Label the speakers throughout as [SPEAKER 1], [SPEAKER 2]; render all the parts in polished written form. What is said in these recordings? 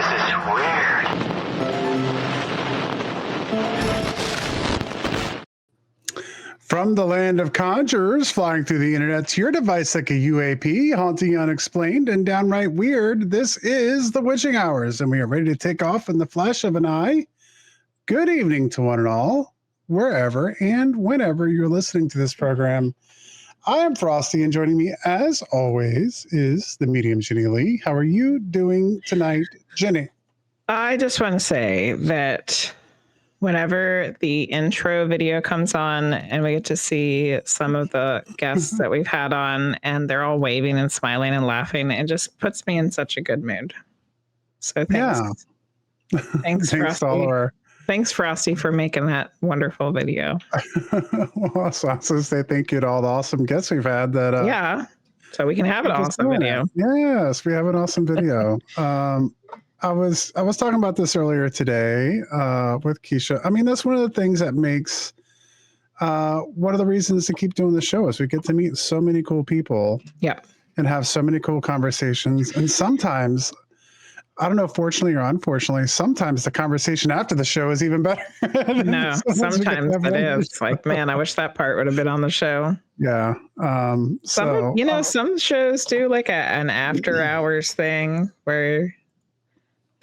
[SPEAKER 1] This is weird.
[SPEAKER 2] From the land of conjurers flying through the internet to your device like a UAP, haunting unexplained and downright weird, this is the Witching Hours, and we are ready to take off in the flash of an eye. Good evening to one and all, wherever and whenever you're listening to this program. I am Frosty, and joining me, as always, is the medium Jenny Lee. How are you doing tonight, Jenny?
[SPEAKER 3] I just want to say that whenever the intro video comes on and we get to see some of the guests that we've had on and they're all waving and smiling and laughing, it just puts me in such a good mood. So thanks.
[SPEAKER 2] Yeah.
[SPEAKER 3] Thanks, Frosty. Thanks, Frosty, for making that wonderful video.
[SPEAKER 2] Well, so I was going to say thank you to all the awesome guests we've had.
[SPEAKER 3] Yeah, so we can have an awesome video.
[SPEAKER 2] Yes, we have an awesome video. I was talking about this earlier today with Keisha. I mean, that's one of the things that makes one of the reasons to keep doing the show is we get to meet so many cool people.
[SPEAKER 3] Yeah,
[SPEAKER 2] and have so many cool conversations. And sometimes, I don't know, fortunately or unfortunately, sometimes the conversation after the show is even better.
[SPEAKER 3] No, sometimes it is. It's like, man, I wish that part would have been on the show.
[SPEAKER 2] Yeah.
[SPEAKER 3] Some shows do like an after hours thing where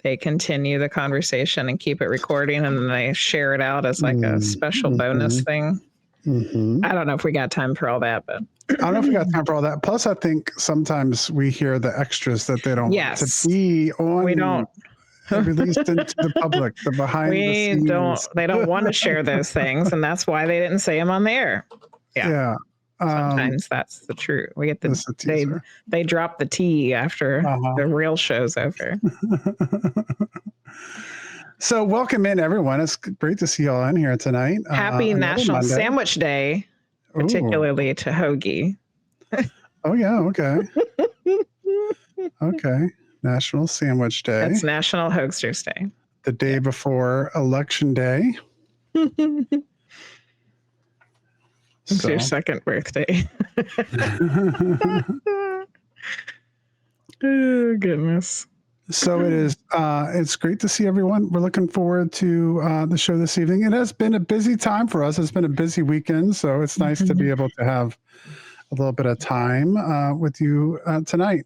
[SPEAKER 3] they continue the conversation and keep it recording and then they share it out as like a special bonus thing.
[SPEAKER 2] Mm-hmm.
[SPEAKER 3] I don't know if we got time for all that, but
[SPEAKER 2] I don't know if we got time for all that. Plus, I think sometimes we hear the extras that they don't want to be on.
[SPEAKER 3] We don't.
[SPEAKER 2] Released into the public, the behind the scenes.
[SPEAKER 3] They don't want to share those things, and that's why they didn't say them on the air. Yeah. Sometimes that's the truth. We get they drop the tea after the real show's over.
[SPEAKER 2] So welcome in, everyone. It's great to see you all in here tonight.
[SPEAKER 3] Happy National Sandwich Day, particularly to Hoagie.
[SPEAKER 2] Oh, yeah. Okay. Okay. National Sandwich Day.
[SPEAKER 3] It's National Hoagsters Day.
[SPEAKER 2] The day before Election Day.
[SPEAKER 3] It's your second birthday. Oh, goodness.
[SPEAKER 2] So it is. It's great to see everyone. We're looking forward to the show this evening. It has been a busy time for us. It's been a busy weekend, so it's nice to be able to have a little bit of time with you tonight.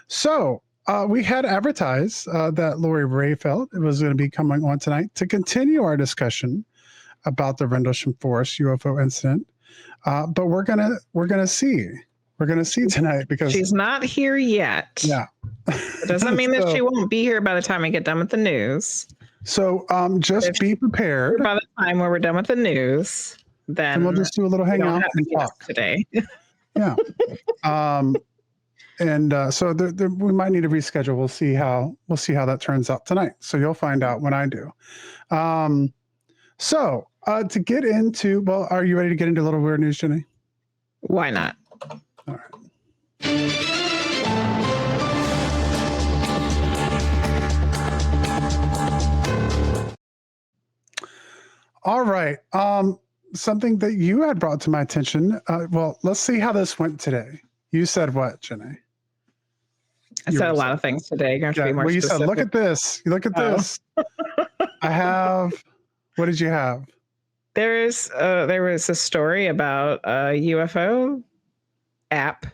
[SPEAKER 2] So we had advertised that Lori Rayfeld was going to be coming on tonight to continue our discussion about the Rendlesham Forest UFO incident. But we're gonna see. We're going to see tonight because
[SPEAKER 3] she's not here yet.
[SPEAKER 2] Yeah.
[SPEAKER 3] It doesn't mean that she won't be here by the time we get done with the news.
[SPEAKER 2] So just be prepared.
[SPEAKER 3] By the time when we're done with the news, then
[SPEAKER 2] we'll just do a little hangout and talk
[SPEAKER 3] today.
[SPEAKER 2] Yeah. So we might need to reschedule. We'll see how that turns out tonight. So you'll find out when I do. To get into, well, are you ready to get into a little weird news, Jenny?
[SPEAKER 3] Why not?
[SPEAKER 2] All right. All right. Something that you had brought to my attention. Well, let's see how this went today. You said what, Jenny?
[SPEAKER 3] I said a lot of things today. You're going to be more
[SPEAKER 2] you
[SPEAKER 3] specific.
[SPEAKER 2] said, look at this. Look at this. I have. What did you have?
[SPEAKER 3] There was a story about a UFO app,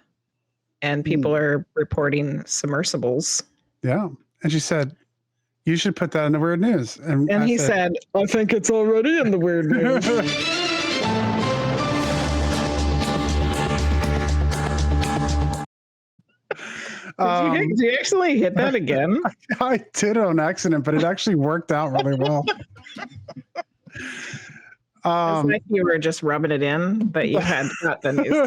[SPEAKER 3] and people are reporting submersibles.
[SPEAKER 2] Yeah, and she said, "You should put that in the weird news."
[SPEAKER 3] And he said, "I think it's already in the weird news." Did you actually hit that again?
[SPEAKER 2] I did on accident, but it actually worked out really well.
[SPEAKER 3] It's like you were just rubbing it in, but you had got the news.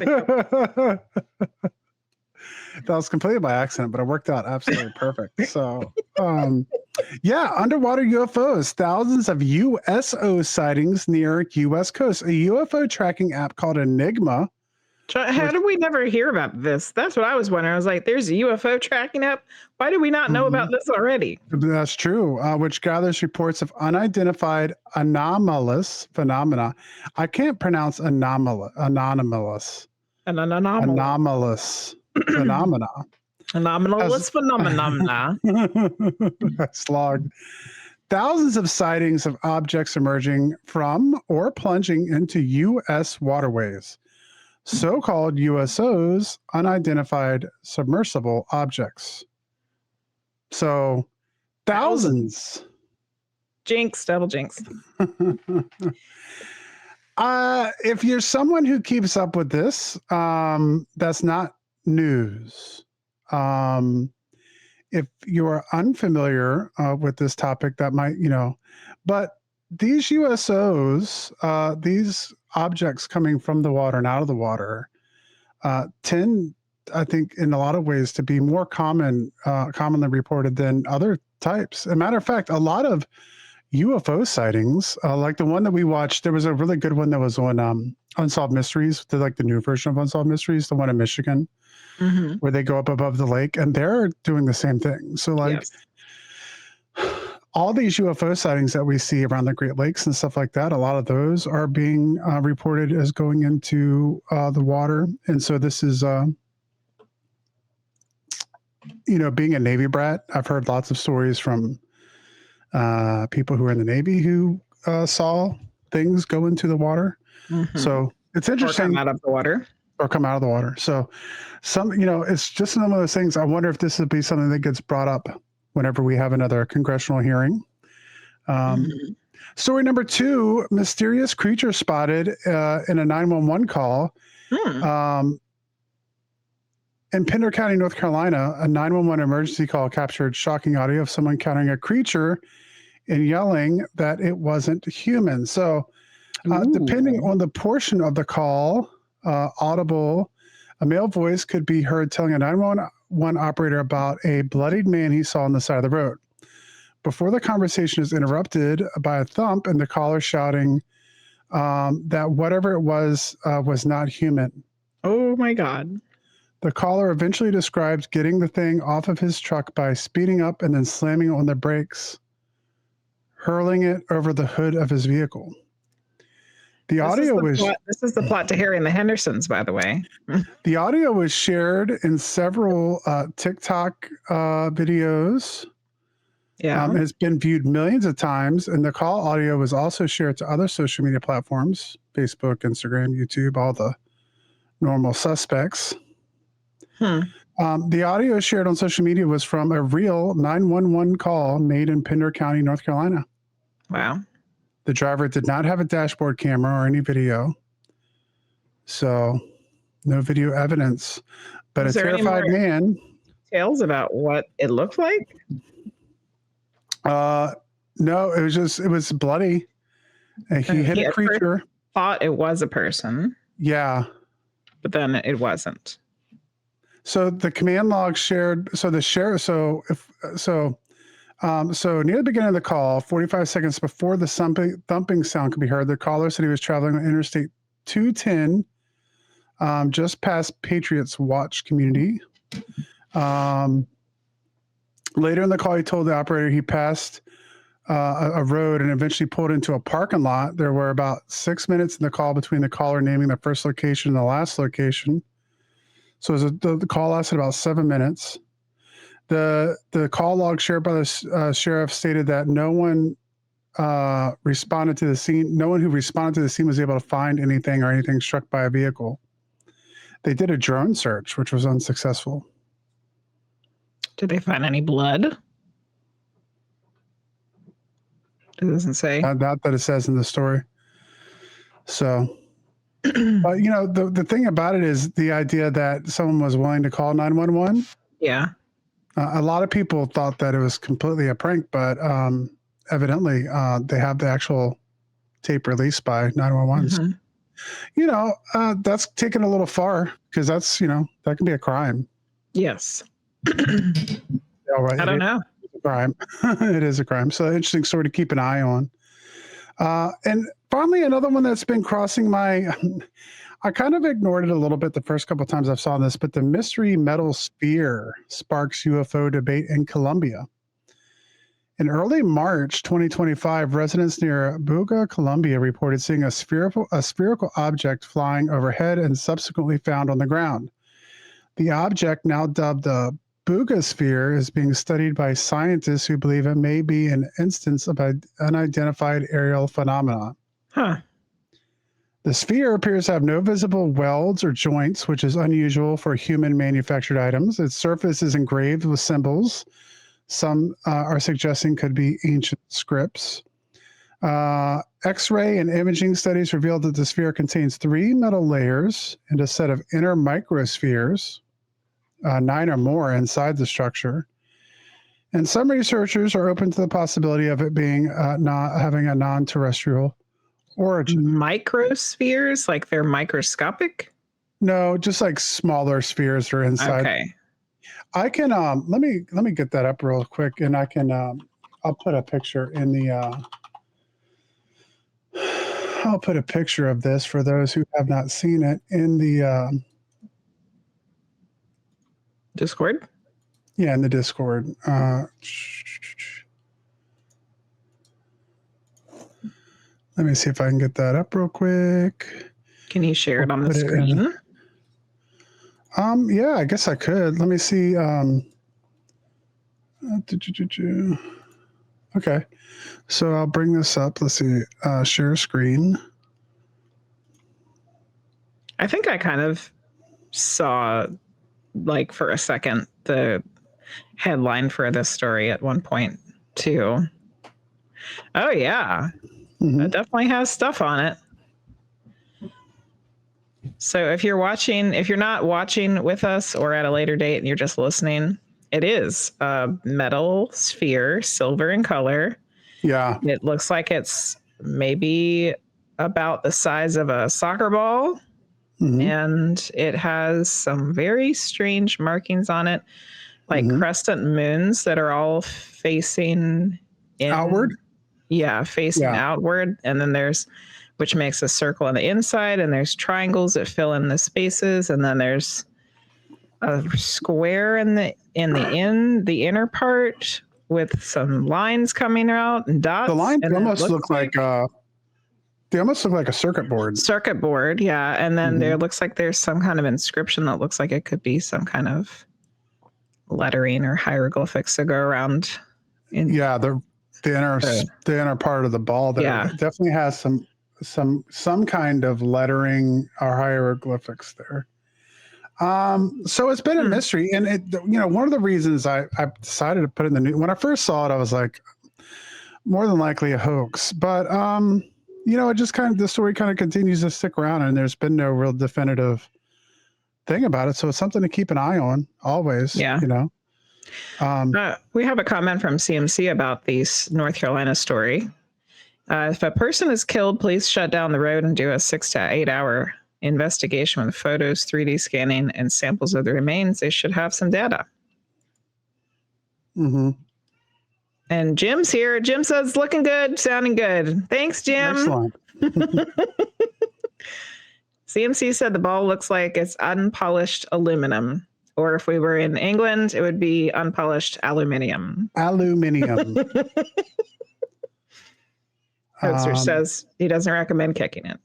[SPEAKER 2] That was completely by accident, but it worked out absolutely perfect. So, underwater UFOs, thousands of USO sightings near U.S. coast. A UFO tracking app called Enigma.
[SPEAKER 3] How did we never hear about this? That's what I was wondering. I was like, there's a UFO tracking app. Why did we not know about this already?
[SPEAKER 2] That's true, which gathers reports of unidentified anomalous phenomena. I can't pronounce anomalous. Anomalous phenomena
[SPEAKER 3] Anomalous phenomena.
[SPEAKER 2] That's logged thousands of sightings of objects emerging from or plunging into U.S. waterways, so-called USOs, unidentified submersible objects. So, thousands.
[SPEAKER 3] Jinx, double jinx.
[SPEAKER 2] If you're someone who keeps up with this, that's not news. If you are unfamiliar with this topic, that might, but these USOs, these objects coming from the water and out of the water, tend, I think, in a lot of ways, to be more commonly reported than other types. As a matter of fact, a lot of UFO sightings, like the one that we watched, there was a really good one that was on Unsolved Mysteries, like the new version of Unsolved Mysteries, the one in Michigan, where they go up above the lake, and they're doing the same thing. So, like, all these UFO sightings that we see around the Great Lakes and stuff like that, a lot of those are being reported as going into the water. And so this is, being a Navy brat, I've heard lots of stories from people who are in the Navy who saw things go into the water. So it's interesting.
[SPEAKER 3] Or come out of the water.
[SPEAKER 2] So it's just one of those things. I wonder if this would be something that gets brought up whenever we have another congressional hearing. Story number 2, mysterious creature spotted in a 911 call. In Pender County, North Carolina, a 911 emergency call captured shocking audio of someone encountering a creature and yelling that it wasn't human. So depending on the portion of the call, audible, a male voice could be heard telling a 911 operator about a bloodied man he saw on the side of the road. Before the conversation is interrupted by a thump and the caller shouting that whatever it was not human.
[SPEAKER 3] Oh my God.
[SPEAKER 2] The caller eventually describes getting the thing off of his truck by speeding up and then slamming on the brakes, hurling it over the hood of his vehicle. The audio was...
[SPEAKER 3] This is the plot to Harry and the Hendersons, by the way.
[SPEAKER 2] The audio was shared in several TikTok videos.
[SPEAKER 3] Yeah.
[SPEAKER 2] It's been viewed millions of times, and the call audio was also shared to other social media platforms, Facebook, Instagram, YouTube, all the normal suspects. The audio shared on social media was from a real 911 call made in Pender County, North Carolina.
[SPEAKER 3] Wow.
[SPEAKER 2] The driver did not have a dashboard camera or any video, so no video evidence. But a terrified man.
[SPEAKER 3] Details about what it looked like?
[SPEAKER 2] No, it was bloody. And he hit a creature.
[SPEAKER 3] Thought it was a person.
[SPEAKER 2] Yeah.
[SPEAKER 3] But then it wasn't.
[SPEAKER 2] So the command log shared. So the share. So near the beginning of the call, 45 seconds before the thumping sound could be heard, the caller said he was traveling on Interstate 210, just past Patriots Watch community. Later in the call, he told the operator he passed a road and eventually pulled into a parking lot. There were about 6 minutes in the call between the caller naming the first location and the last location. So the call lasted about 7 minutes. The call log shared by the sheriff stated that no one responded to the scene. No one who responded to the scene was able to find anything or anything struck by a vehicle. They did a drone search, which was unsuccessful.
[SPEAKER 3] Did they find any blood? It doesn't say.
[SPEAKER 2] Not that it says in the story. So, but the thing about it is the idea that someone was willing to call 911.
[SPEAKER 3] Yeah.
[SPEAKER 2] A lot of people thought that it was completely a prank, but evidently they have the actual tape released by 911. That's taken a little far because that's, that can be a crime.
[SPEAKER 3] Yes.
[SPEAKER 2] All right.
[SPEAKER 3] I don't know.
[SPEAKER 2] It's a crime. It is a crime. So interesting story to keep an eye on. And finally, another one that's been crossing I kind of ignored it a little bit the first couple of times I saw this, but the mystery metal sphere sparks UFO debate in Colombia. In early March 2025, residents near Buga, Colombia reported seeing a spherical object flying overhead and subsequently found on the ground. The object, now dubbed the boogosphere is being studied by scientists who believe it may be an instance of an unidentified aerial phenomenon.
[SPEAKER 3] Huh.
[SPEAKER 2] The sphere appears to have no visible welds or joints, which is unusual for human manufactured items. Its surface is engraved with symbols. Some are suggesting could be ancient scripts. X-ray and imaging studies revealed that the sphere contains 3 metal layers and a set of inner microspheres, 9 or more inside the structure. And some researchers are open to the possibility of it being not having a non-terrestrial origin.
[SPEAKER 3] Microspheres, like they're microscopic?
[SPEAKER 2] No, just like smaller spheres are inside.
[SPEAKER 3] Okay.
[SPEAKER 2] I can let me get that up real quick, and I can I'll put a picture in the I'll put a picture of this for those who have not seen it in the
[SPEAKER 3] Discord?
[SPEAKER 2] yeah, in the Discord. Let me see if I can get that up real quick.
[SPEAKER 3] Can you share it on the
[SPEAKER 2] Put it in.
[SPEAKER 3] screen?
[SPEAKER 2] Yeah, I guess I could. Let me see. Okay, so I'll bring this up. Let's see. Share screen.
[SPEAKER 3] I think I kind of saw, like, for a second, the headline for this story at one point, too. Oh, yeah.
[SPEAKER 2] Mhm.
[SPEAKER 3] It definitely has stuff on it. So if you're not watching with us or at a later date and you're just listening, it is a metal sphere, silver in color.
[SPEAKER 2] Yeah.
[SPEAKER 3] It looks like it's maybe about the size of a soccer ball.
[SPEAKER 2] Mhm.
[SPEAKER 3] And it has some very strange markings on it, like crescent moons that are all facing
[SPEAKER 2] Outward?
[SPEAKER 3] Yeah, facing outward. And then which makes a circle on the inside, and there's triangles that fill in the spaces, and then there's a square in the inner part with some lines coming out and dots.
[SPEAKER 2] The lines
[SPEAKER 3] and
[SPEAKER 2] almost look like they almost look like a circuit board.
[SPEAKER 3] Circuit board, yeah. And then there looks like there's some kind of inscription that looks like it could be some kind of lettering or hieroglyphics that go around.
[SPEAKER 2] The inner part of the ball there definitely has some kind of lettering or hieroglyphics there. So it's been a mystery, and one of the reasons I decided to put it in the news, when I first saw it, I was like, more than likely a hoax, but it just the story kind of continues to stick around, and there's been no real definitive thing about it. So it's something to keep an eye on always.
[SPEAKER 3] Yeah. We have a comment from CMC about the North Carolina story. If a person is killed, please shut down the road and do a 6 to 8 hour investigation with photos, 3D scanning, and samples of the remains. They should have some data.
[SPEAKER 2] Mm-hmm.
[SPEAKER 3] And Jim's here. Jim says, looking good, sounding good. Thanks, Jim.
[SPEAKER 2] Excellent.
[SPEAKER 3] CMC said the ball looks like it's unpolished aluminum. Or if we were in England, it would be unpolished aluminium. Hoaxer says he doesn't recommend kicking it.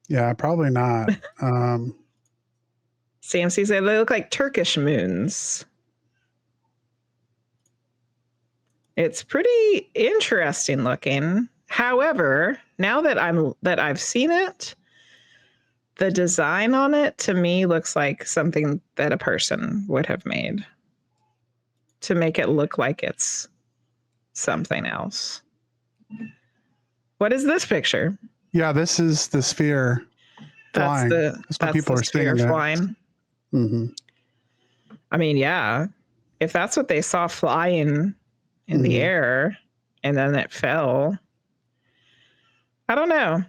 [SPEAKER 2] Yeah, probably not.
[SPEAKER 3] CMC said they look like Turkish moons. It's pretty interesting looking. However, now that I've seen it, the design on it to me looks like something that a person would have made to make it look like it's something else. What is this picture?
[SPEAKER 2] Yeah, this is the sphere flying. That's what people are saying.
[SPEAKER 3] Flying.
[SPEAKER 2] Mm-hmm.
[SPEAKER 3] I mean, yeah, if that's what they saw flying in the air and then it fell, I don't know.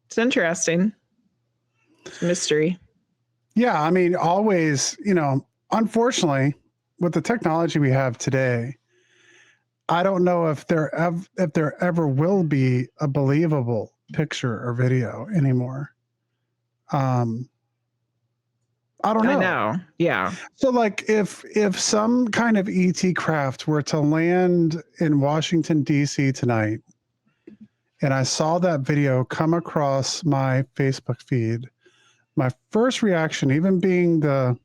[SPEAKER 3] It's interesting. It's a mystery.
[SPEAKER 2] Yeah, I mean, always, unfortunately, with the technology we have today, I don't know if there ever will be a believable picture or video anymore. I don't know.
[SPEAKER 3] I know. Yeah.
[SPEAKER 2] So like if some kind of ET craft were to land in Washington, D.C. tonight, and I saw that video come across my Facebook feed, my first reaction, even being the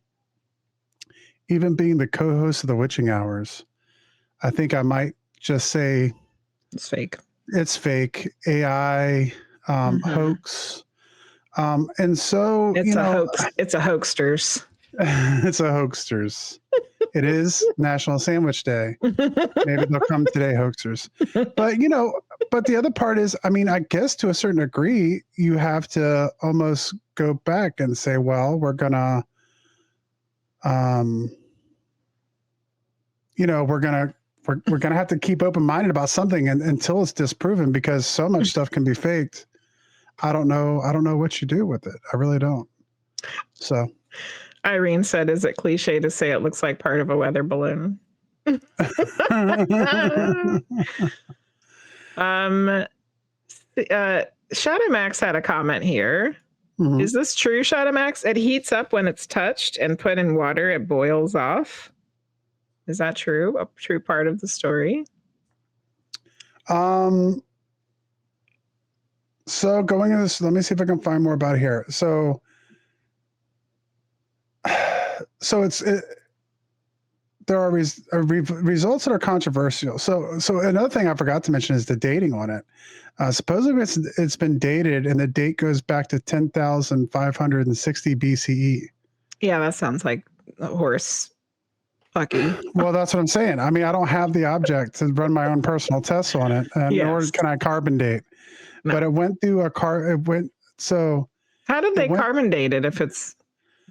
[SPEAKER 2] even being the co-host of the Witching Hours, I think I might just say
[SPEAKER 3] It's fake.
[SPEAKER 2] it's fake AI hoax. And so,
[SPEAKER 3] It's a hoax. It's a hoaxsters.
[SPEAKER 2] it's a hoaxsters. It is National Sandwich Day. Maybe they'll come today, hoaxers. But but the other part is, I mean, I guess to a certain degree, you have to almost go back and say, well, we're gonna, we're gonna have to keep open-minded about something until it's disproven, because so much stuff can be faked. I don't know what you do with it. I really don't. So
[SPEAKER 3] Irene said, is it cliche to say it looks like part of a weather balloon? Shadow Max had a comment here. Mm-hmm. Is this true, Shadow Max? It heats up when it's touched and put in water, it boils off. Is that true? A true part of the story?
[SPEAKER 2] So going into this, let me see if I can find more about it here. So there are results that are controversial. So another thing I forgot to mention is the dating on it. Supposedly it's been dated, and the date goes back to 10,560 BCE.
[SPEAKER 3] Yeah, that sounds like a horse fucking.
[SPEAKER 2] Well, that's what I'm saying. I mean, I don't have the object to run my own personal tests on it, nor can I carbon date. No. But it went through so.
[SPEAKER 3] How did they carbon date it if it's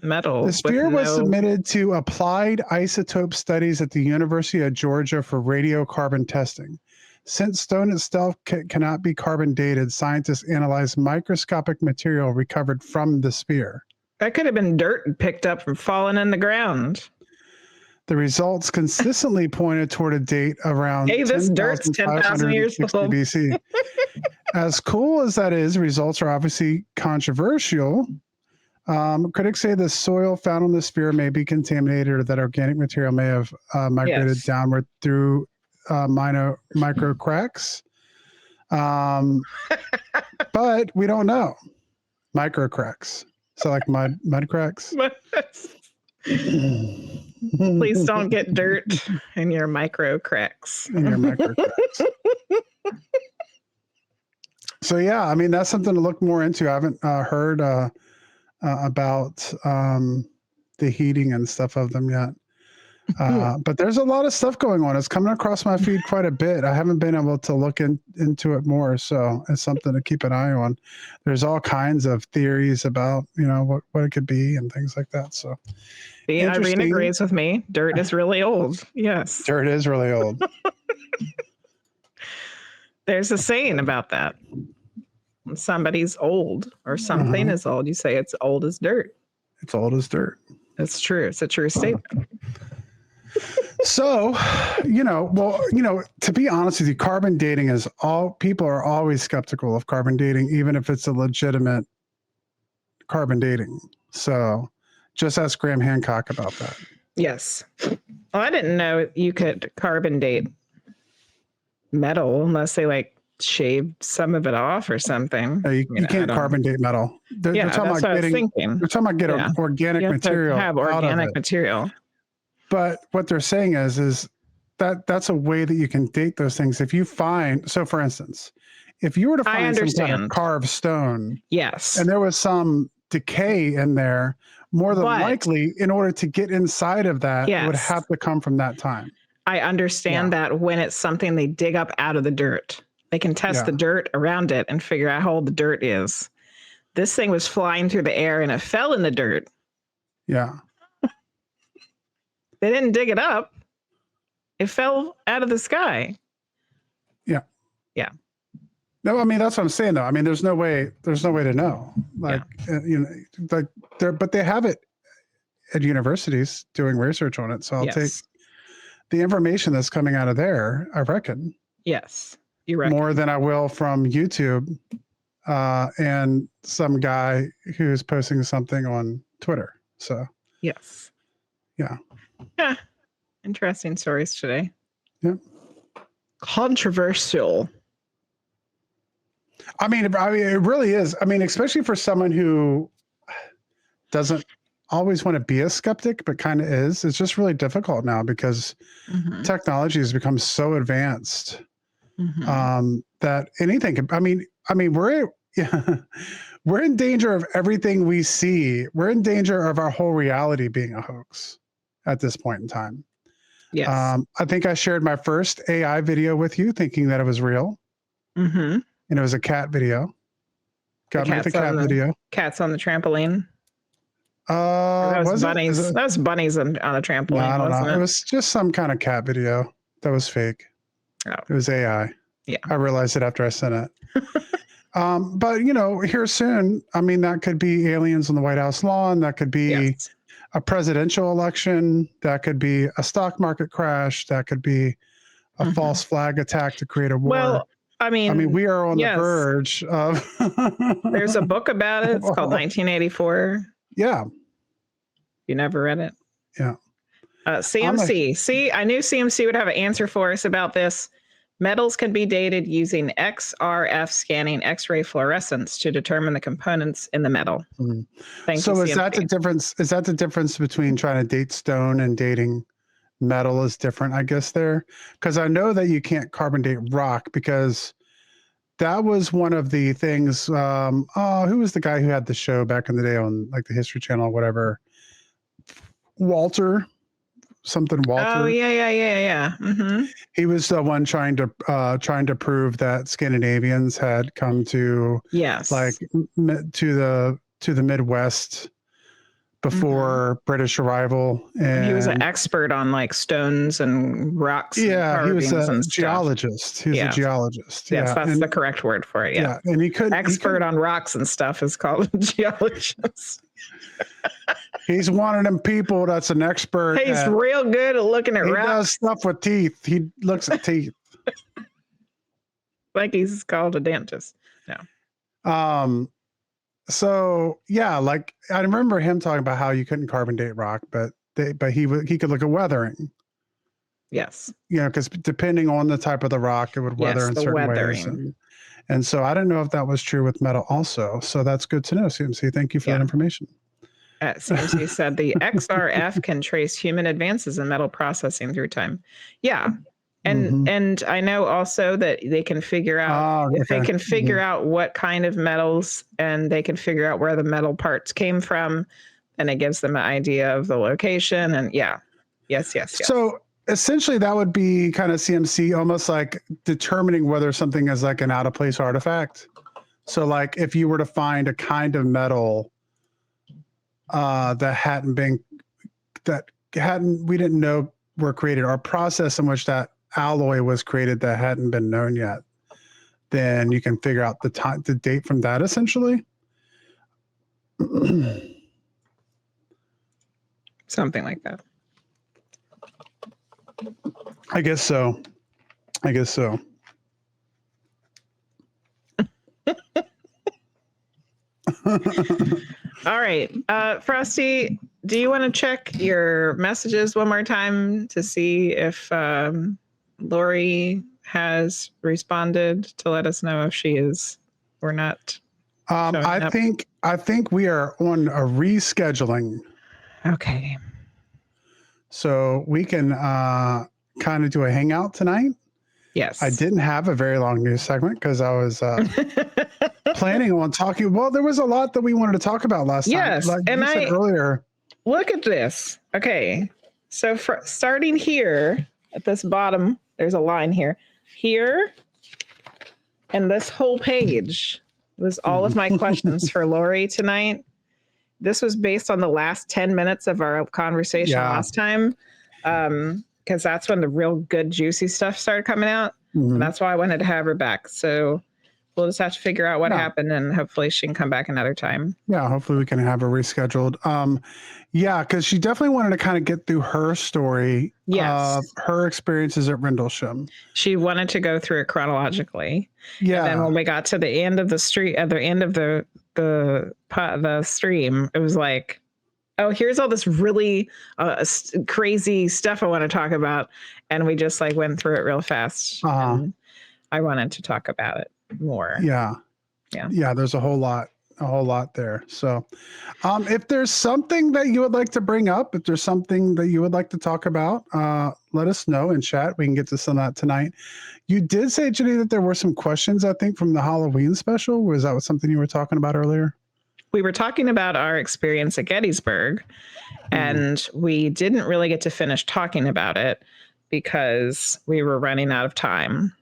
[SPEAKER 3] metal?
[SPEAKER 2] The sphere was submitted to Applied Isotope Studies at the University of Georgia for radiocarbon testing. Since stone itself cannot be carbon dated, scientists analyzed microscopic material recovered from the sphere.
[SPEAKER 3] That could have been dirt picked up from falling in the ground.
[SPEAKER 2] The results consistently pointed toward a date around
[SPEAKER 3] this dirt's 10,000 years old.
[SPEAKER 2] BC. As cool as that is, results are obviously controversial. Critics say the soil found on the sphere may be contaminated, or that organic material may have migrated downward through micro cracks. But we don't know. Micro cracks. So like mud cracks.
[SPEAKER 3] Please don't get dirt in your micro cracks.
[SPEAKER 2] So yeah, I mean, that's something to look more into. I haven't heard about the heating and stuff of them yet. But there's a lot of stuff going on. It's coming across my feed quite a bit. I haven't been able to look into it more, so it's something to keep an eye on. There's all kinds of theories about, what it could be and things like that. So
[SPEAKER 3] Irene agrees with me. Dirt is really old. Yes.
[SPEAKER 2] Dirt is really old.
[SPEAKER 3] There's a saying about that. When somebody's old or something is old, you say it's old as dirt.
[SPEAKER 2] It's old as dirt.
[SPEAKER 3] It's true. It's a true statement.
[SPEAKER 2] So, to be honest with you, carbon dating is people are always skeptical of carbon dating, even if it's a legitimate carbon dating. So just ask Graham Hancock about that.
[SPEAKER 3] Yes. Well, I didn't know you could carbon date metal unless they shave some of it off or something.
[SPEAKER 2] You can't carbon date metal. They're talking about getting organic material.
[SPEAKER 3] Have organic material.
[SPEAKER 2] But what they're saying is that's a way that you can date those things. If you find, so for instance, if you were to find some kind of carved stone,
[SPEAKER 3] yes,
[SPEAKER 2] and there was some decay in there, more than likely, in order to get inside of that, it would have to come from that time.
[SPEAKER 3] I understand that when it's something they dig up out of the dirt, they can test the dirt around it and figure out how old the dirt is. This thing was flying through the air and it fell in the dirt.
[SPEAKER 2] Yeah.
[SPEAKER 3] They didn't dig it up. It fell out of the sky.
[SPEAKER 2] Yeah.
[SPEAKER 3] Yeah.
[SPEAKER 2] No, I mean, that's what I'm saying though. I mean, there's no way to know. But they have it at universities doing research on it. So I'll take the information that's coming out of there, I reckon.
[SPEAKER 3] Yes. You reckon.
[SPEAKER 2] More than I will from YouTube and some guy who's posting something on Twitter. So
[SPEAKER 3] yes.
[SPEAKER 2] Yeah.
[SPEAKER 3] Yeah. Interesting stories today.
[SPEAKER 2] Yeah.
[SPEAKER 3] Controversial.
[SPEAKER 2] I mean, it really is. I mean, especially for someone who doesn't always want to be a skeptic, but kind of is. It's just really difficult now because technology has become so advanced that anything can. I mean, we're in danger of everything we see. We're in danger of our whole reality being a hoax at this point in time.
[SPEAKER 3] Yes.
[SPEAKER 2] I think I shared my first AI video with you, thinking that it was real, and it was a cat video. Got me with the cat video.
[SPEAKER 3] Cats on the trampoline.
[SPEAKER 2] That
[SPEAKER 3] was bunnies. That was bunnies on a trampoline.
[SPEAKER 2] No, I don't
[SPEAKER 3] wasn't
[SPEAKER 2] know.
[SPEAKER 3] It?
[SPEAKER 2] It was just some kind of cat video that was fake.
[SPEAKER 3] Oh.
[SPEAKER 2] It was AI.
[SPEAKER 3] Yeah.
[SPEAKER 2] I realized it after I sent it. But here soon, I mean, that could be aliens on the White House lawn. That could be a presidential election. That could be a stock market crash. That could be a false flag attack to create a war.
[SPEAKER 3] Well, I mean,
[SPEAKER 2] we are on the verge of.
[SPEAKER 3] There's a book about it. It's called 1984.
[SPEAKER 2] Yeah.
[SPEAKER 3] You never read it?
[SPEAKER 2] Yeah.
[SPEAKER 3] CMC. See, I knew CMC would have an answer for us about this. Metals can be dated using XRF scanning X-ray fluorescence to determine the components in the metal. Thank you,
[SPEAKER 2] is that the difference? Is that the difference between trying to date stone and dating metal is different, I guess, there? Because I know that you can't carbon date rock because that was one of the things. Who was the guy who had the show back in the day on like the History Channel or whatever? Walter.
[SPEAKER 3] Oh yeah.
[SPEAKER 2] He was the one trying to prove that Scandinavians had come to to the Midwest before British arrival, and
[SPEAKER 3] he was an expert on like stones and rocks.
[SPEAKER 2] Yeah, he was a
[SPEAKER 3] geologist.
[SPEAKER 2] He was a geologist.
[SPEAKER 3] Yes, that's the correct word for it. Yeah,
[SPEAKER 2] and he could
[SPEAKER 3] on rocks and stuff is called a geologist.
[SPEAKER 2] He's one of them people that's an expert.
[SPEAKER 3] He's real good at looking at rocks. He
[SPEAKER 2] does stuff with teeth. He looks at teeth.
[SPEAKER 3] Like he's called a dentist. No.
[SPEAKER 2] So yeah, like I remember him talking about how you couldn't carbon date rock, but he could look at weathering.
[SPEAKER 3] Yes.
[SPEAKER 2] Because depending on the type of the rock, it would weather in certain ways. And so I didn't know if that was true with metal also. So that's good to know, CMC. Thank you for that information.
[SPEAKER 3] CMC said the XRF can trace human advances in metal processing through time. Yeah. And I know also that they can figure out they can figure out what kind of metals, and they can figure out where the metal parts came from, and it gives them an idea of the location. And yes.
[SPEAKER 2] So essentially that would be kind of CMC, almost like determining whether something is like an out of place artifact. So like if you were to find a kind of metal we didn't know were created, or a process in which that alloy was created that hadn't been known yet, then you can figure out the date from that essentially.
[SPEAKER 3] Something like that.
[SPEAKER 2] I guess so.
[SPEAKER 3] All right. Frosty, do you want to check your messages one more time to see if Lori has responded to let us know if she is or not?
[SPEAKER 2] I think we are on a rescheduling.
[SPEAKER 3] Okay.
[SPEAKER 2] So we can kind of do a hangout tonight.
[SPEAKER 3] Yes.
[SPEAKER 2] I didn't have a very long news segment because I was planning on talking. Well, there was a lot that we wanted to talk about last time.
[SPEAKER 3] Yes.
[SPEAKER 2] Like
[SPEAKER 3] and
[SPEAKER 2] you said earlier.
[SPEAKER 3] Look at this. Okay. So starting here at this bottom, there's a line here. Here, and this whole page was all of my questions for Lori tonight. This was based on the last 10 minutes of our conversation last time, because that's when the real good, juicy stuff started coming out. And that's why I wanted to have her back. So we'll just have to figure out what happened, and hopefully she can come back another time. Yeah,
[SPEAKER 2] hopefully we can have her rescheduled. Because she definitely wanted to kind of get through her story of her experiences at Rendlesham. She
[SPEAKER 3] wanted to go through it chronologically.
[SPEAKER 2] Yeah.
[SPEAKER 3] And then when we got to the end of the street, at the end of the stream, it was like, oh, here's all this really crazy stuff I want to talk about. And we just like went through it real fast. And I wanted to talk about it more.
[SPEAKER 2] Yeah. There's a whole lot. a whole lot there. So, if there's something that you would like to bring up, if there's something that you would like to talk about, let us know in chat. We can get to some of that tonight. You did say, Jenny, that there were some questions, I think, from the Halloween special. Was that something you were talking about earlier?
[SPEAKER 3] We were talking about our experience at Gettysburg, and we didn't really get to finish talking about it because we were running out of time.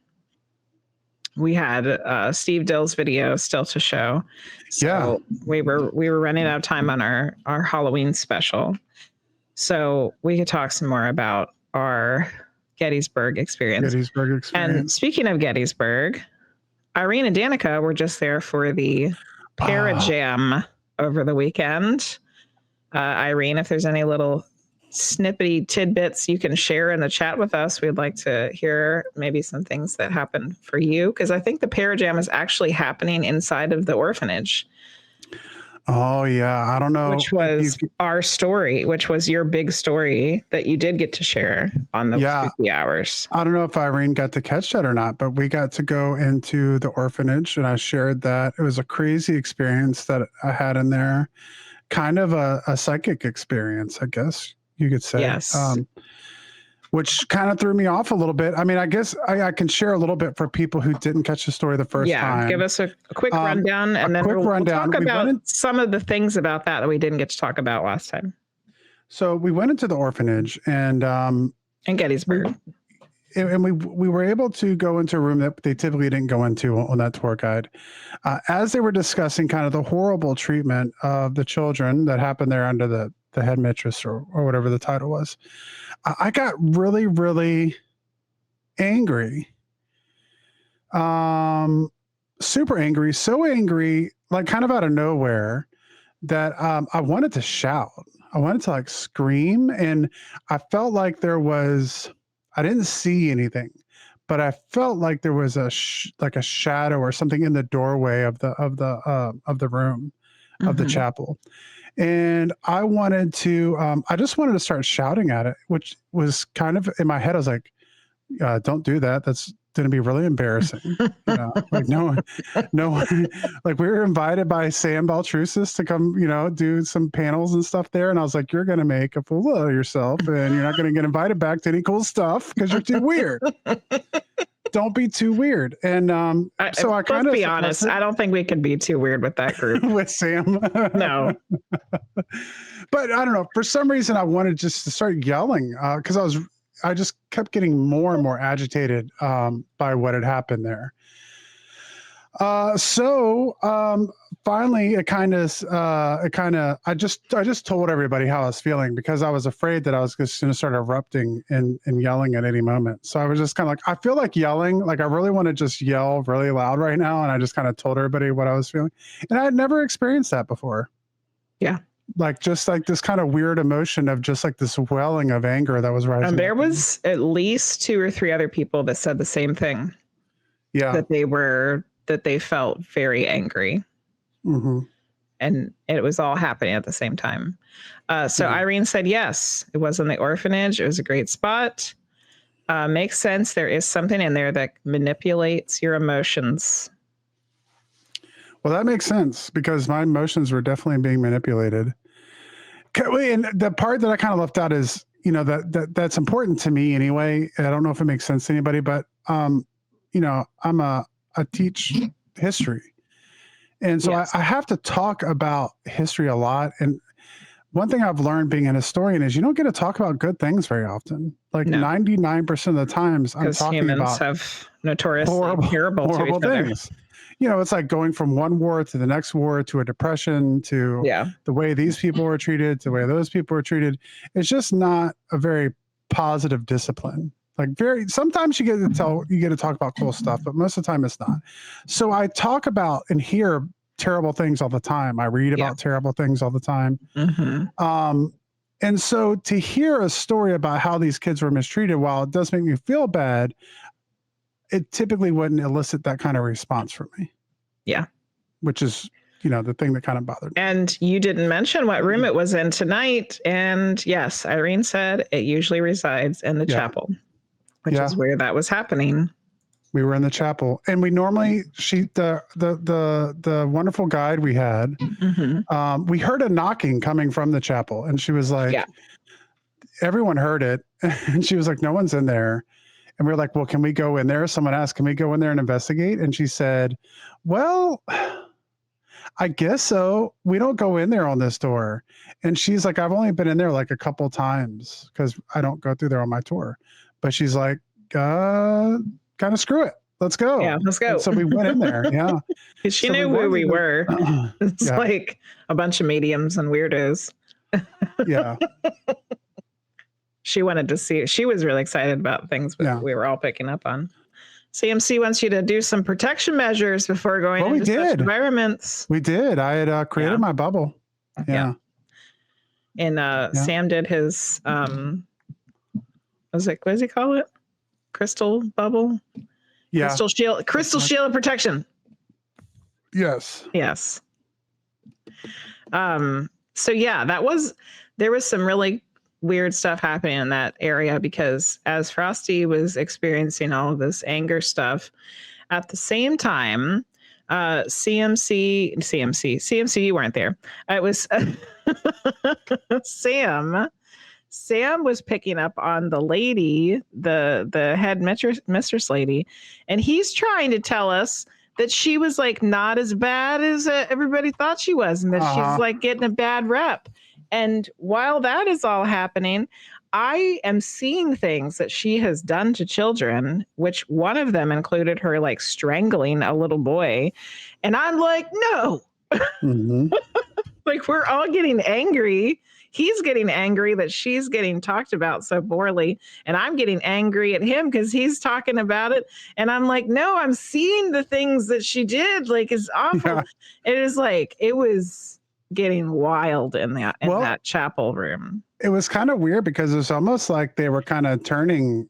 [SPEAKER 3] We had Steve Dill's video still to show, so we were running out of time on our Halloween special. So we could talk some more about our Gettysburg experience. And speaking of Gettysburg, Irene and Danica were just there for the Parajam over the weekend. Irene, if there's any little snippety tidbits you can share in the chat with us, we'd like to hear maybe some things that happened for you, because I think the Parajam is actually happening inside of the orphanage.
[SPEAKER 2] Oh, yeah. I don't know.
[SPEAKER 3] Which was our story, which was your big story that you did get to share on those 50 hours.
[SPEAKER 2] I don't know if Irene got to catch that or not, but we got to go into the orphanage and I shared that. It was a crazy experience that I had in there. Kind of a psychic experience, I guess you could say.
[SPEAKER 3] Yes.
[SPEAKER 2] Which kind of threw me off a little bit. I mean, I guess I can share a little bit for people who didn't catch the story the first time.
[SPEAKER 3] Yeah, give us a quick rundown, and then we'll talk about some of the things about that we didn't get to talk about last time.
[SPEAKER 2] So we went into the orphanage and
[SPEAKER 3] Gettysburg.
[SPEAKER 2] And we were able to go into a room that they typically didn't go into on that tour guide. As they were discussing kind of the horrible treatment of the children that happened there under the headmistress or whatever the title was, I got really, really angry. Super angry, so angry, like kind of out of nowhere that I wanted to shout. I wanted to like scream, and I felt like I didn't see anything, but I felt like there was a shadow or something in the doorway of the room of the chapel. And I wanted to, I just wanted to start shouting at it, which was kind of in my head. I was like, don't do that. That's going to be really embarrassing. Like no one, like we were invited by Sam Baltrusis to come, do some panels and stuff there. And I was like, you're going to make a fool of yourself and you're not going to get invited back to any cool stuff because you're too weird. Don't be too weird. And so I kind of
[SPEAKER 3] be honest. I don't think we could be too weird with that group.
[SPEAKER 2] With Sam.
[SPEAKER 3] No.
[SPEAKER 2] But I don't know. For some reason, I wanted just to start yelling because I just kept getting more and more agitated by what had happened there. So finally, I just told everybody how I was feeling because I was afraid that I was just going to start erupting and yelling at any moment. So I was just kind of like, I feel like yelling, like I really want to just yell really loud right now. And I just kind of told everybody what I was feeling. And I had never experienced that before.
[SPEAKER 3] Yeah.
[SPEAKER 2] Like just like this kind of weird emotion of just like this welling of anger that was rising.
[SPEAKER 3] And there was at least 2 or 3 other people that said the same thing.
[SPEAKER 2] Yeah.
[SPEAKER 3] That they felt very angry.
[SPEAKER 2] Mm-hmm.
[SPEAKER 3] And it was all happening at the same time. So Irene said, yes, it was in the orphanage. It was a great spot. Makes sense. There is something in there that manipulates your emotions.
[SPEAKER 2] Well, that makes sense because my emotions were definitely being manipulated. And the part that I kind of left out is, that's important to me anyway. I don't know if it makes sense to anybody, but, I teach history. And so I have to talk about history a lot. And one thing I've learned being an historian is you don't get to talk about good things very often. Like 99% of the times I'm talking
[SPEAKER 3] humans
[SPEAKER 2] about
[SPEAKER 3] have notoriously horrible
[SPEAKER 2] things. It's like going from one war to the next war to a depression to the way these people were treated, to the way those people were treated. It's just not a very positive discipline. Like sometimes you get to talk about cool stuff, but most of the time it's not. So I talk about and hear terrible things all the time. I read about terrible things all the time. Mm-hmm. And so to hear a story about how these kids were mistreated, while it does make me feel bad, it typically wouldn't elicit that kind of response from me.
[SPEAKER 3] Yeah.
[SPEAKER 2] Which is, the thing that kind of bothered me.
[SPEAKER 3] And you didn't mention what room it was in tonight. And yes, Irene said it usually resides in the chapel, which is where that was happening.
[SPEAKER 2] We were in the chapel, and we normally the wonderful guide we had. We heard a knocking coming from the chapel, and she was like,
[SPEAKER 3] Yeah.
[SPEAKER 2] everyone heard it, and she was like, no one's in there. And we were like, well, can we go in there? Someone asked, can we go in there and investigate? And she said, well, I guess so. We don't go in there on this tour. And she's like, I've only been in there like a couple times because I don't go through there on my tour. But she's like, kind of screw it. Let's go.
[SPEAKER 3] Yeah, let's go.
[SPEAKER 2] And so we went in there. Yeah.
[SPEAKER 3] She
[SPEAKER 2] So
[SPEAKER 3] knew where we were. It's
[SPEAKER 2] yeah.
[SPEAKER 3] like a bunch of mediums and weirdos.
[SPEAKER 2] Yeah.
[SPEAKER 3] She wanted to see it. She was really excited about things that we were all picking up on. CMC wants you to do some protection measures before going into such environments.
[SPEAKER 2] We did. I had created my bubble. Yeah.
[SPEAKER 3] And Sam did his, what does he call it? Crystal bubble?
[SPEAKER 2] Yeah.
[SPEAKER 3] Crystal shield of protection.
[SPEAKER 2] Yes.
[SPEAKER 3] Yes. So yeah, there was some really weird stuff happening in that area because as Frosty was experiencing all of this anger stuff, at the same time, CMC, you weren't there. It was Sam was picking up on the lady, the head mistress lady, and he's trying to tell us that she was like not as bad as everybody thought she was, and that she's like getting a bad rep. And while that is all happening, I am seeing things that she has done to children, which one of them included her like strangling a little boy. And I'm like, no. Like we're all getting angry. He's getting angry that she's getting talked about so poorly. And I'm getting angry at him because he's talking about it. And I'm like, no, I'm seeing the things that she did. Like, it's awful. Yeah. It was getting wild in that chapel room.
[SPEAKER 2] It was kind of weird because it's almost like they were kind of turning,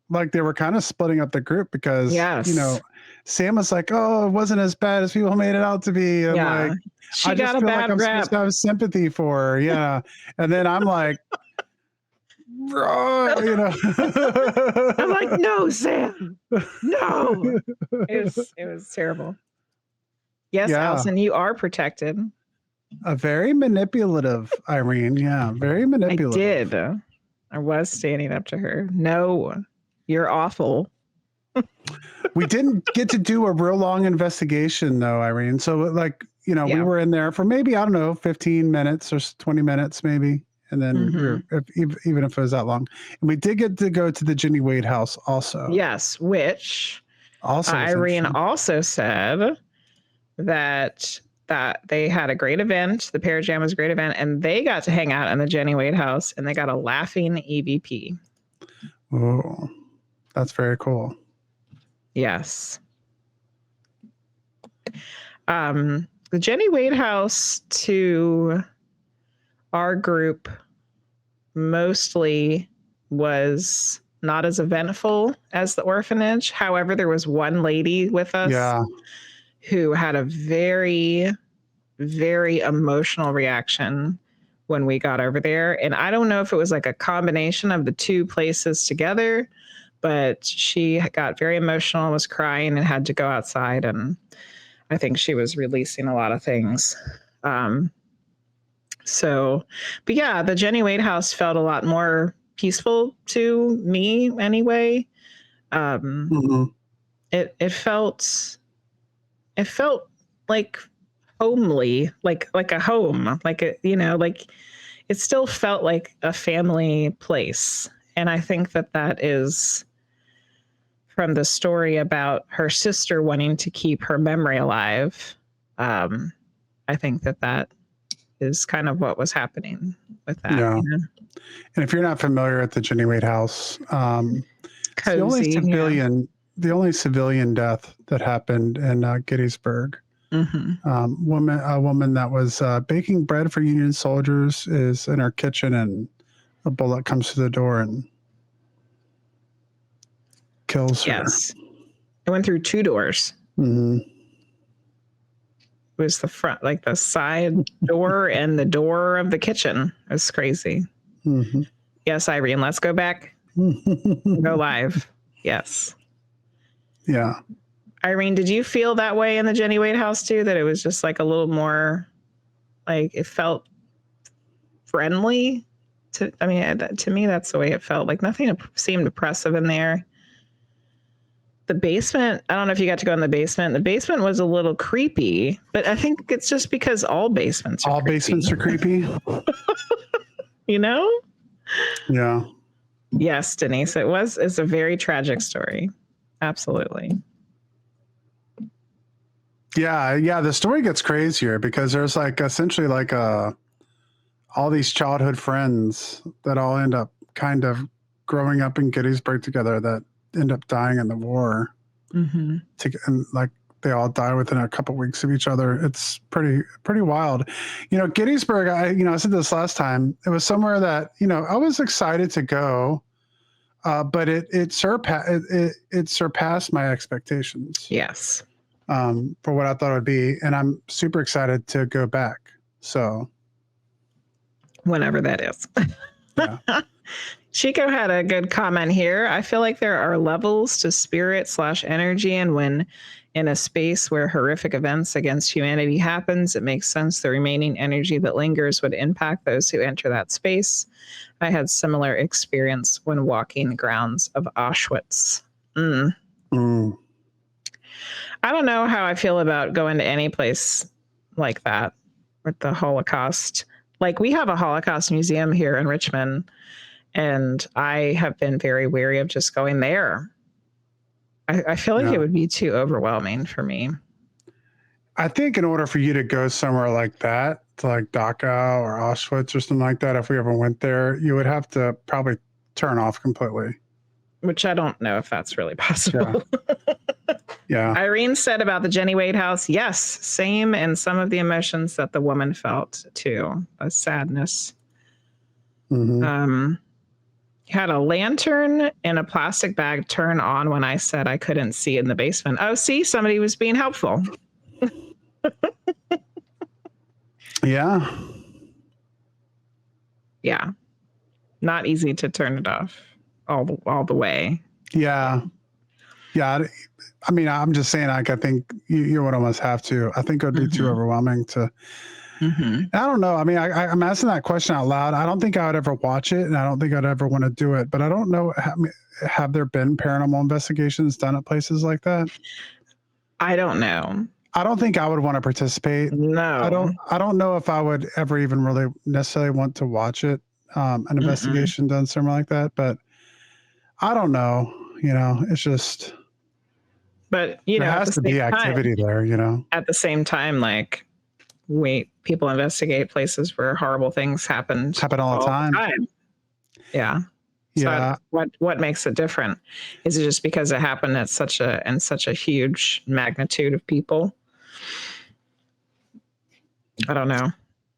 [SPEAKER 2] like they were kind of splitting up the group because, Sam was like, oh, it wasn't as bad as people made it out to be. And like,
[SPEAKER 3] she got a bad rep.
[SPEAKER 2] Supposed to have sympathy for her. Yeah. And then I'm like,
[SPEAKER 3] I'm like, no, Sam, no. It was terrible. Yes, Allison, you are protected.
[SPEAKER 2] Very manipulative, Irene. Yeah, very manipulative.
[SPEAKER 3] I did. I was standing up to her. No, you're awful.
[SPEAKER 2] We didn't get to do a real long investigation, though, Irene. So, like, we were in there for maybe, I don't know, 15 minutes or 20 minutes, maybe. And then even if it was that long. And we did get to go to the Ginny Wade house also.
[SPEAKER 3] Yes, which
[SPEAKER 2] also
[SPEAKER 3] Irene also said that they had a great event. The Parajam was a great event, and they got to hang out in the Jenny Wade house, and they got a laughing EVP.
[SPEAKER 2] Oh, that's very cool.
[SPEAKER 3] Yes. The Jenny Wade house to our group mostly was not as eventful as the orphanage. However, there was one lady with us who had a very, very emotional reaction when we got over there. And I don't know if it was like a combination of the two places together, but she got very emotional, was crying, and had to go outside. And I think she was releasing a lot of things. But yeah, the Jenny Wade house felt a lot more peaceful to me anyway. It felt like homely, like a home, like it still felt like a family place. And I think that is from the story about her sister wanting to keep her memory alive. I think that is kind of what was happening with that.
[SPEAKER 2] Yeah. And if you're not familiar with the Jenny Wade house, the only civilian death that happened in Gettysburg. A woman that was baking bread for Union soldiers is in her kitchen, and a bullet comes through the door and kills her.
[SPEAKER 3] Yes. It went through two doors. It was the front, like the side door and the door of the kitchen. It was crazy. Yes, Irene, let's go back. Go live. Yes.
[SPEAKER 2] Yeah.
[SPEAKER 3] Irene, did you feel that way in the Jenny Wade house too? That it was just like a little more, like it felt friendly. To me, that's the way it felt. Like nothing seemed oppressive in there. The basement, I don't know if you got to go in the basement. The basement was a little creepy, but I think it's just because all basements are creepy.
[SPEAKER 2] Basements are creepy.
[SPEAKER 3] You know?
[SPEAKER 2] Yeah.
[SPEAKER 3] Yes, Denise, it's a very tragic story. Absolutely.
[SPEAKER 2] Yeah. The story gets crazier because there's like essentially like all these childhood friends that all end up kind of growing up in Gettysburg together that end up dying in the war.
[SPEAKER 3] Mm-hmm.
[SPEAKER 2] And like they all die within a couple weeks of each other. It's pretty wild. Gettysburg, I said this last time, it was somewhere that, I was excited to go, but it surpassed my expectations.
[SPEAKER 3] Yes.
[SPEAKER 2] For what I thought it would be. And I'm super excited to go back. So
[SPEAKER 3] whenever that is.
[SPEAKER 2] Yeah.
[SPEAKER 3] Chico had a good comment here. I feel like there are levels to spirit/energy, and when in a space where horrific events against humanity happens, it makes sense the remaining energy that lingers would impact those who enter that space. I had similar experience when walking the grounds of Auschwitz. I don't know how I feel about going to any place like that with the Holocaust. Like we have a Holocaust museum here in Richmond, and I have been very wary of just going there. I feel like it would be too overwhelming for me.
[SPEAKER 2] I think in order for you to go somewhere like that, to like Dachau or Auschwitz or something like that, if we ever went there, you would have to probably turn off completely.
[SPEAKER 3] Which I don't know if that's really possible.
[SPEAKER 2] Yeah.
[SPEAKER 3] Irene said about the Jenny Wade house, yes, same, and some of the emotions that the woman felt too, a sadness. Had a lantern in a plastic bag turn on when I said I couldn't see in the basement. Oh, see, somebody was being helpful.
[SPEAKER 2] Yeah.
[SPEAKER 3] Yeah. Not easy to turn it off all the way.
[SPEAKER 2] Yeah. Yeah. I mean, I'm just saying, like, I think you would almost have to. I think it would be too overwhelming to. I don't know. I mean, I'm asking that question out loud. I don't think I would ever watch it, and I don't think I'd ever want to do it. But I don't know. Have there been paranormal investigations done at places like that? I
[SPEAKER 3] don't know.
[SPEAKER 2] I don't think I would want to participate.
[SPEAKER 3] No.
[SPEAKER 2] I don't know if I would ever even really necessarily want to watch it, an investigation done somewhere like that. But I don't know. It's just.
[SPEAKER 3] But
[SPEAKER 2] there has to be activity there.
[SPEAKER 3] At the same time, like people investigate places where horrible things happen
[SPEAKER 2] all the time.
[SPEAKER 3] Yeah.
[SPEAKER 2] Yeah.
[SPEAKER 3] So what makes it different? Is it just because it happened at such a huge magnitude of people? I don't know.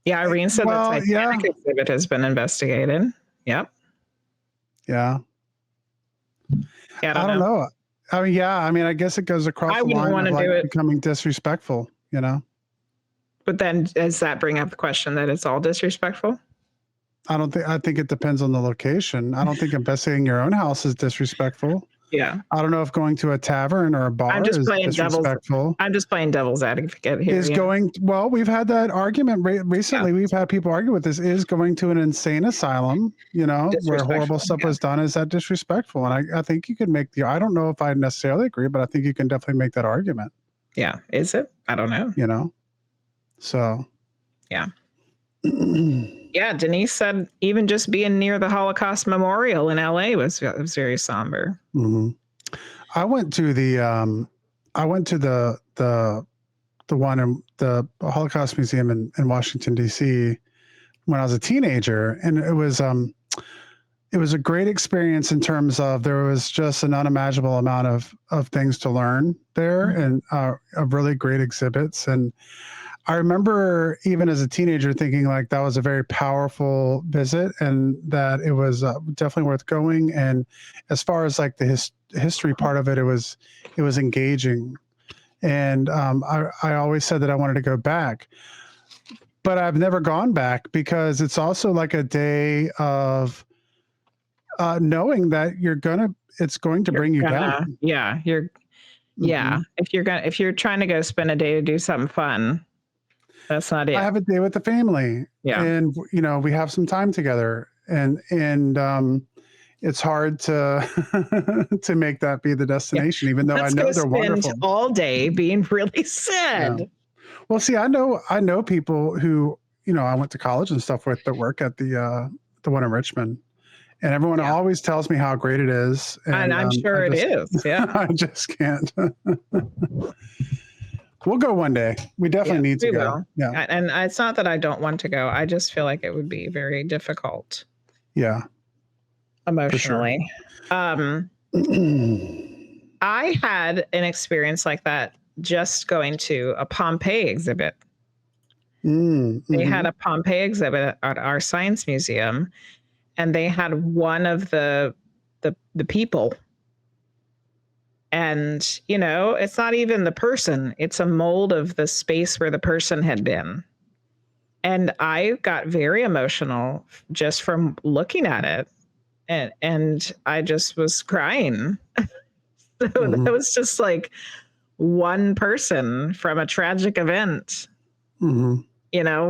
[SPEAKER 3] Yeah, Irene said the Titanic exhibit has been investigated. Yep.
[SPEAKER 2] Yeah.
[SPEAKER 3] Yeah,
[SPEAKER 2] I don't know. I mean, I guess it goes across the line of like becoming disrespectful,
[SPEAKER 3] But then does that bring up the question that it's all disrespectful?
[SPEAKER 2] I think it depends on the location. I don't think investigating your own house is disrespectful.
[SPEAKER 3] Yeah.
[SPEAKER 2] I don't know if going to a tavern or a bar is disrespectful.
[SPEAKER 3] I'm just playing devil's advocate here.
[SPEAKER 2] Well, we've had that argument recently. Yeah. We've had people argue with this. Is going to an insane asylum, where horrible stuff was done, is that disrespectful? And I think you could make I don't know if I necessarily agree, but I think you can definitely make that argument.
[SPEAKER 3] Yeah. Is it? I don't know.
[SPEAKER 2] So.
[SPEAKER 3] Yeah. Yeah, Denise said even just being near the Holocaust Memorial in LA was very somber.
[SPEAKER 2] I went to the one in the Holocaust Museum in Washington, D.C. when I was a teenager, and it was a great experience in terms of there was just an unimaginable amount of things to learn there, and of really great exhibits. And I remember even as a teenager thinking like that was a very powerful visit and that it was definitely worth going. And as far as like the history part of it, it was engaging. And I always said that I wanted to go back, but I've never gone back because it's also like a day of knowing that it's going to bring you down.
[SPEAKER 3] Yeah, Yeah. If you're trying to go spend a day to do something fun, that's not
[SPEAKER 2] I
[SPEAKER 3] it.
[SPEAKER 2] have a day with the family,
[SPEAKER 3] Yeah.
[SPEAKER 2] and we have some time together, and it's hard to to make that be the
[SPEAKER 3] Yeah.
[SPEAKER 2] destination, even though I
[SPEAKER 3] Let's go
[SPEAKER 2] know they're
[SPEAKER 3] spend
[SPEAKER 2] wonderful.
[SPEAKER 3] all day being really
[SPEAKER 2] Yeah.
[SPEAKER 3] sad.
[SPEAKER 2] Well, see, I know people who I went to college and stuff with that work at the one in Richmond, and everyone
[SPEAKER 3] Yeah.
[SPEAKER 2] always tells me how great it is,
[SPEAKER 3] And
[SPEAKER 2] and
[SPEAKER 3] I'm
[SPEAKER 2] I
[SPEAKER 3] sure it
[SPEAKER 2] just
[SPEAKER 3] is. Yeah.
[SPEAKER 2] I just can't. We'll go one day. We
[SPEAKER 3] Yeah,
[SPEAKER 2] definitely need to
[SPEAKER 3] we
[SPEAKER 2] go.
[SPEAKER 3] will.
[SPEAKER 2] Yeah,
[SPEAKER 3] And it's not that I don't want to go. I just feel like it would be very difficult
[SPEAKER 2] yeah, for sure.
[SPEAKER 3] emotionally. Um, I had an experience like that just going to a Pompeii exhibit. They had
[SPEAKER 2] Mm-hmm.
[SPEAKER 3] a Pompeii exhibit at our science museum, and they had one of the people. And it's not even the person; it's a mold of the space where the person had been. And I got very emotional just from looking at it, and I just was crying. So
[SPEAKER 2] Mm-hmm.
[SPEAKER 3] that was just like one person from a tragic event.
[SPEAKER 2] Mm-hmm.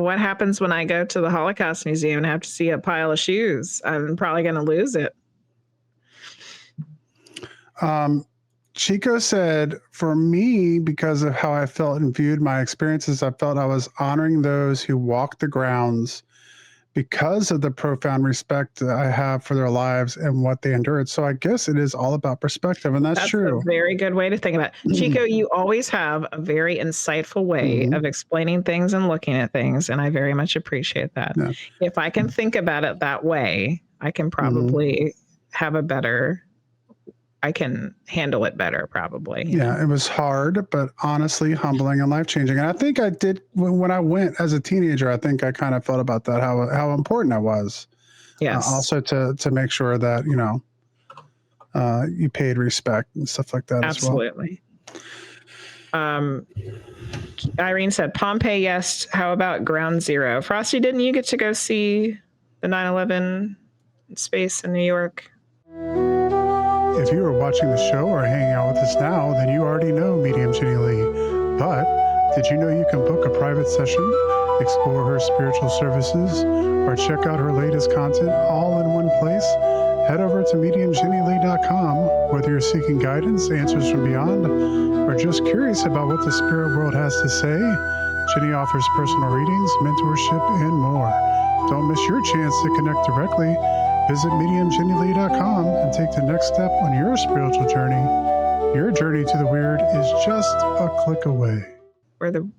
[SPEAKER 3] What happens when I go to the Holocaust Museum and have to see a pile of shoes? I'm probably going to lose it.
[SPEAKER 2] Chico said, for me, because of how I felt and viewed my experiences, I felt I was honoring those who walked the grounds because of the profound respect that I have for their lives and what they endured. So I guess it is all about perspective, and that's
[SPEAKER 3] That's
[SPEAKER 2] true.
[SPEAKER 3] a very good way to think about it. Chico, you always have a very insightful way
[SPEAKER 2] Mm-hmm.
[SPEAKER 3] of explaining things and looking at things, and I very much appreciate that.
[SPEAKER 2] Yeah.
[SPEAKER 3] If I can think about it that way, I can
[SPEAKER 2] Mm-hmm.
[SPEAKER 3] probably I can handle it better, probably.
[SPEAKER 2] Yeah, it was hard, but honestly humbling and life changing. And I think I did when I went as a teenager. I think I kind of felt about that how important that was.
[SPEAKER 3] Yes.
[SPEAKER 2] Also to make sure that you paid respect and stuff like that
[SPEAKER 3] Absolutely. As well. Irene said Pompeii. Yes. How about Ground Zero? Frosty, didn't you get to go see the 9/11 space in New York?
[SPEAKER 2] If you are watching the show or hanging out with us now, then you already know Medium Jenny Lee. But did you know you can book a private session, explore her spiritual services, or check out her latest content all in one place? Head over to mediumjennylee.com. Whether you're seeking guidance, answers from beyond, or just curious about what the spirit world has to say, Jenny offers personal readings, mentorship, and more. Don't miss your chance to connect directly. Visit mediumjennylee.com and take the next step on your spiritual journey. Your journey to the weird is just a click away.
[SPEAKER 3] Where the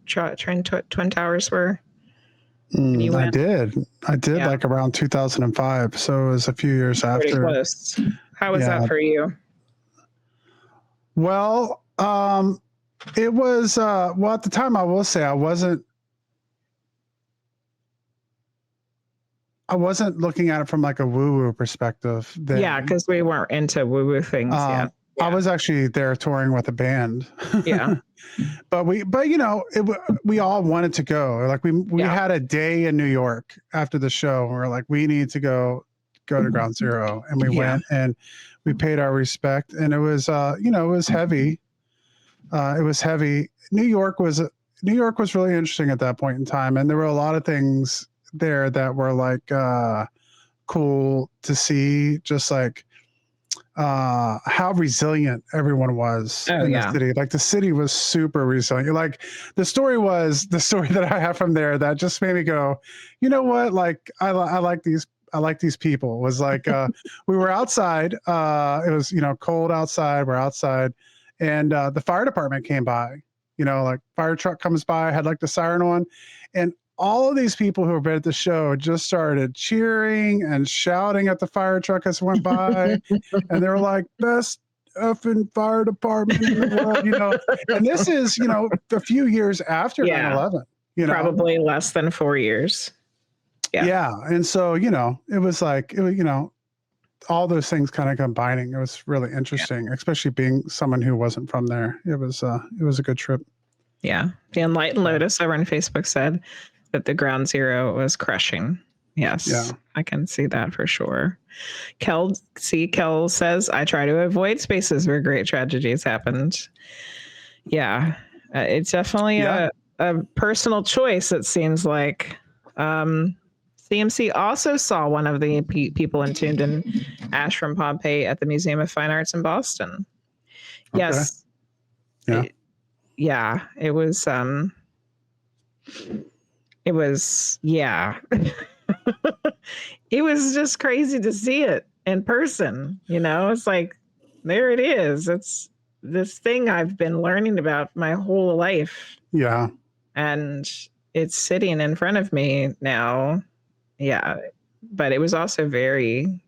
[SPEAKER 3] Twin Towers were?
[SPEAKER 2] I did like around 2005. So it was a few years
[SPEAKER 3] Pretty
[SPEAKER 2] after.
[SPEAKER 3] Close. How was that for you?
[SPEAKER 2] Well, it was, well, at the time I will say I wasn't looking at it from like a woo-woo perspective.
[SPEAKER 3] Yeah, because we weren't into woo-woo things yet. Yeah.
[SPEAKER 2] I was actually there touring with a band.
[SPEAKER 3] Yeah.
[SPEAKER 2] but we all wanted to go. Like we had a day in New York after the show. And we were like, we need to go to Ground Zero. And we went and we paid our respect. And it was, it was heavy. It was heavy. New York was really interesting at that point in time. And there were a lot of things there that were like cool to see, just like how resilient everyone was in the city. Like the city was super resilient. Like the story that I have from there that just made me go, you know what? Like I like these people. Was like we were outside. It was cold outside. We're outside, and the fire department came by. Like fire truck comes by, had like the siren on, and all of these people who have been at the show just started cheering and shouting at the fire truck as it went by. And they were like, best effing fire department in the world, And this is, a few years after 9/11,
[SPEAKER 3] Probably less than 4 years.
[SPEAKER 2] Yeah. And so, it was like, all those things kind of combining. It was really interesting, especially being someone who wasn't from there. It was a good trip. Yeah.
[SPEAKER 3] The Enlightened Lotus over on Facebook said that the Ground Zero was crushing. Yes,
[SPEAKER 2] Yeah.
[SPEAKER 3] I can see that for sure. Kel says, I try to avoid spaces where great tragedies happened. Yeah, it's definitely
[SPEAKER 2] Yeah.
[SPEAKER 3] a personal choice, it seems like. CMC also saw one of the people entombed in ash from Pompeii at the Museum of Fine Arts in Boston.
[SPEAKER 2] Okay.
[SPEAKER 3] Yes.
[SPEAKER 2] Yeah.
[SPEAKER 3] It was, yeah. It was just crazy to see it in person. It's like, there it is. It's this thing I've been learning about my whole life.
[SPEAKER 2] Yeah.
[SPEAKER 3] And it's sitting in front of me now. Yeah. But it was also very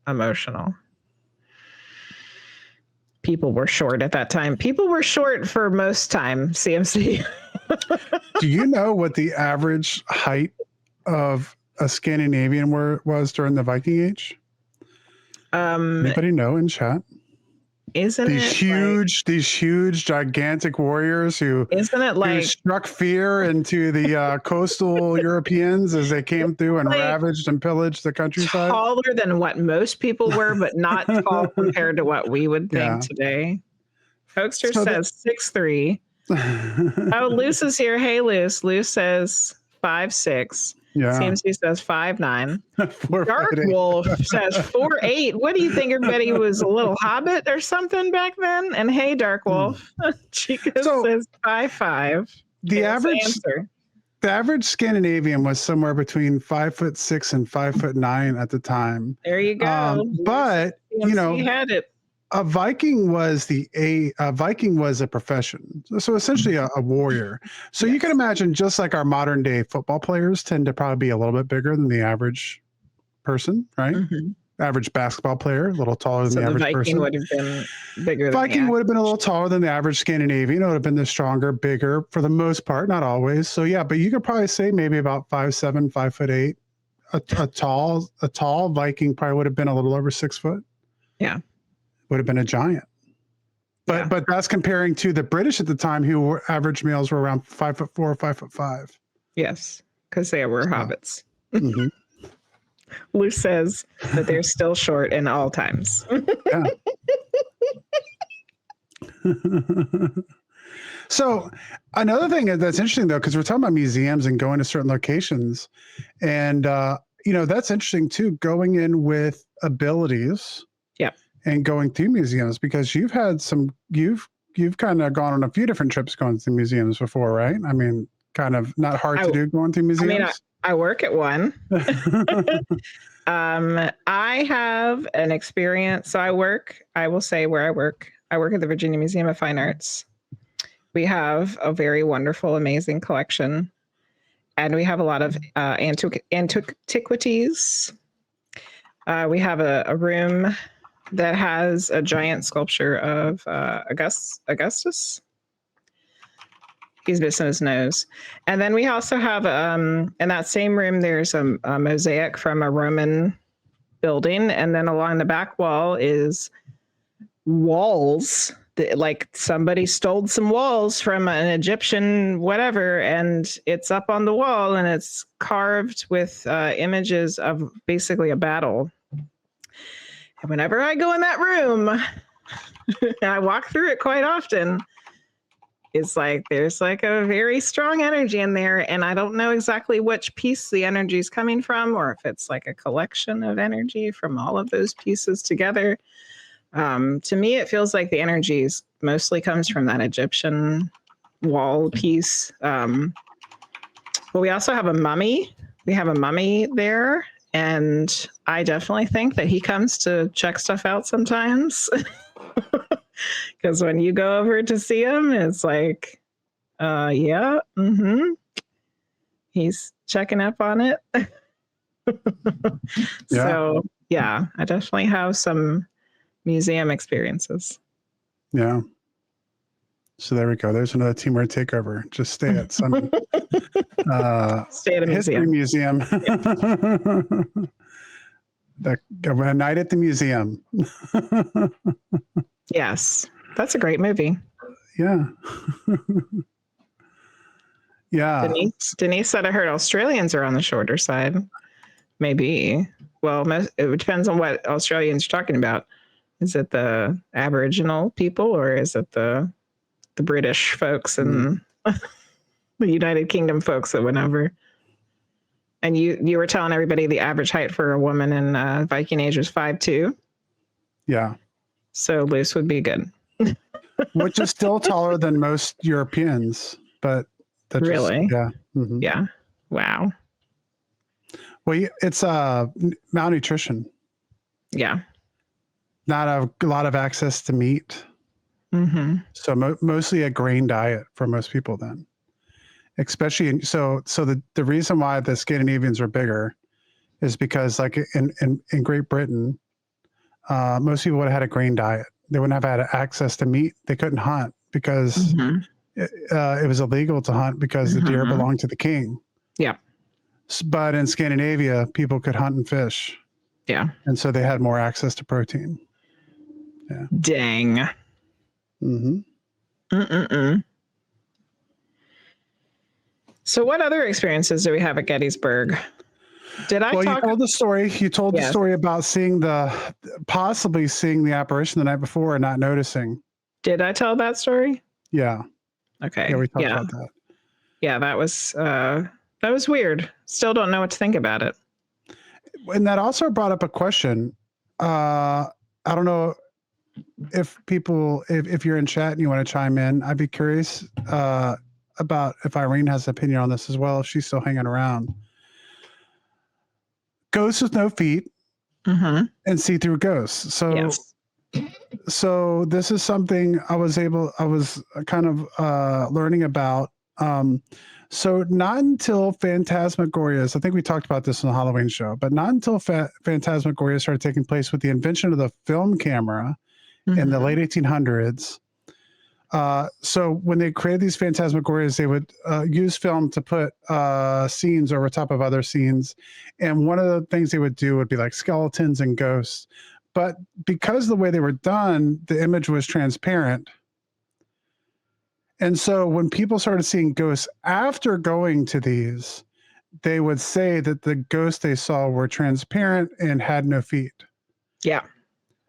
[SPEAKER 3] emotional. People were short at that time. People were short for most time, CMC.
[SPEAKER 2] Do you know what the average height of a Scandinavian was during the Viking Age? Anybody know in chat?
[SPEAKER 3] Isn't
[SPEAKER 2] these huge, gigantic warriors who struck fear into the coastal Europeans as they came through and ravaged and pillaged the countryside?
[SPEAKER 3] Taller than what most people were, but not tall compared to what we would think today. Hoaxer says 6'3". Oh, Luce is here. Hey, Luce. Luce says 5'6".
[SPEAKER 2] Yeah.
[SPEAKER 3] CMC says 5'9". Dark Wolf says 4'8". What do you think? Everybody was a little hobbit or something back then? And hey, Dark Wolf. Chica says 5'5".
[SPEAKER 2] The average Scandinavian was somewhere between 5'6" and 5'9" at the time.
[SPEAKER 3] There you go.
[SPEAKER 2] But
[SPEAKER 3] CMC had it.
[SPEAKER 2] A Viking was a profession. So essentially a warrior. So you can imagine, just like our modern day football players tend to probably be a little bit bigger than the average person, right? Mm-hmm. Average basketball player, a little taller than the average person.
[SPEAKER 3] Viking would have been bigger.
[SPEAKER 2] Viking would have been a little taller than the average Scandinavian. It would have been the stronger, bigger for the most part, not always. So yeah, but you could probably say maybe about 5'7", 5'8". A tall Viking probably would have been a little over 6 foot.
[SPEAKER 3] Yeah.
[SPEAKER 2] Would have been a giant. But that's comparing to the British at the time, who were average males were around 5'4", 5'5".
[SPEAKER 3] Yes, because they were hobbits. Mm-hmm. Lou says that they're still short in all times.
[SPEAKER 2] Yeah. So another thing that's interesting, though, because we're talking about museums and going to certain locations, and that's interesting too, going in with abilities.
[SPEAKER 3] Yeah.
[SPEAKER 2] And going through museums, because you've kind of gone on a few different trips going through museums before, right? I mean, kind of not hard to do going through museums.
[SPEAKER 3] I mean, I work at one. I have an experience. So I will say where I work. I work at the Virginia Museum of Fine Arts. We have a very wonderful, amazing collection. And we have a lot of antiquities. We have a room that has a giant sculpture of Augustus. He's missing his nose. And then we also have, in that same room, there's a mosaic from a Roman building. And then along the back wall is walls. Like somebody stole some walls from an Egyptian whatever, and it's up on the wall, and it's carved with images of basically a battle. And whenever I go in that room, I walk through it quite often, it's like there's like a very strong energy in there, and I don't know exactly which piece the energy is coming from, or if it's like a collection of energy from all of those pieces together. To me, it feels like the energy mostly comes from that Egyptian wall piece. But we also have a mummy. We have a mummy there, and I definitely think that he comes to check stuff out sometimes. Because when you go over to see him, it's like, he's checking up on it. So, yeah, I definitely have some museum experiences.
[SPEAKER 2] Yeah. So there we go. There's another teamwork takeover. Just stay at some
[SPEAKER 3] stay at a
[SPEAKER 2] history museum. A night at the museum.
[SPEAKER 3] Yes, that's a great movie.
[SPEAKER 2] Yeah. Yeah.
[SPEAKER 3] Denise said, I heard Australians are on the shorter side. Maybe. Well, it depends on what Australians are talking about. Is it the Aboriginal people or is it the British folks and the United Kingdom folks that went over? And you were telling everybody the average height for a woman in Viking Age was 5'2".
[SPEAKER 2] Yeah.
[SPEAKER 3] So Luce would be good.
[SPEAKER 2] Which is still taller than most Europeans, but
[SPEAKER 3] Really?
[SPEAKER 2] Yeah. Mm-hmm.
[SPEAKER 3] Yeah. Wow.
[SPEAKER 2] Well, it's malnutrition.
[SPEAKER 3] Yeah.
[SPEAKER 2] Not a lot of access to meat.
[SPEAKER 3] Mm-hmm.
[SPEAKER 2] So mostly a grain diet for most people then. Especially so the reason why the Scandinavians are bigger is because like in Great Britain, most people would have had a grain diet. They wouldn't have had access to meat. They couldn't hunt because it was illegal to hunt because the deer belonged to the king.
[SPEAKER 3] Yeah.
[SPEAKER 2] But in Scandinavia, people could hunt and fish.
[SPEAKER 3] Yeah.
[SPEAKER 2] And so they had more access to protein. Yeah.
[SPEAKER 3] Dang.
[SPEAKER 2] Mm-hmm.
[SPEAKER 3] Mm-mm-mm. So what other experiences do we have at Gettysburg? Did I talk?
[SPEAKER 2] You told the story. You told the story about possibly seeing the apparition the night before and not noticing.
[SPEAKER 3] Did I tell that story?
[SPEAKER 2] Yeah.
[SPEAKER 3] Okay.
[SPEAKER 2] Yeah, we talked about that.
[SPEAKER 3] Yeah, that was weird. Still don't know what to think about it.
[SPEAKER 2] And that also brought up a question. I don't know if if you're in chat and you want to chime in, I'd be curious about if Irene has an opinion on this as well, if she's still hanging around. Ghosts with no feet and see-through ghosts. So this is something I was kind of learning about. So not until Phantasmagorias, I think we talked about this in the Halloween show, but not until Phantasmagoria started taking place with the invention of the film camera in the late 1800s. So when they created these Phantasmagorias, they would use film to put scenes over top of other scenes. And one of the things they would do would be like skeletons and ghosts. But because of the way they were done, the image was transparent. And so when people started seeing ghosts after going to these, they would say that the ghosts they saw were transparent and had no feet.
[SPEAKER 3] Yeah.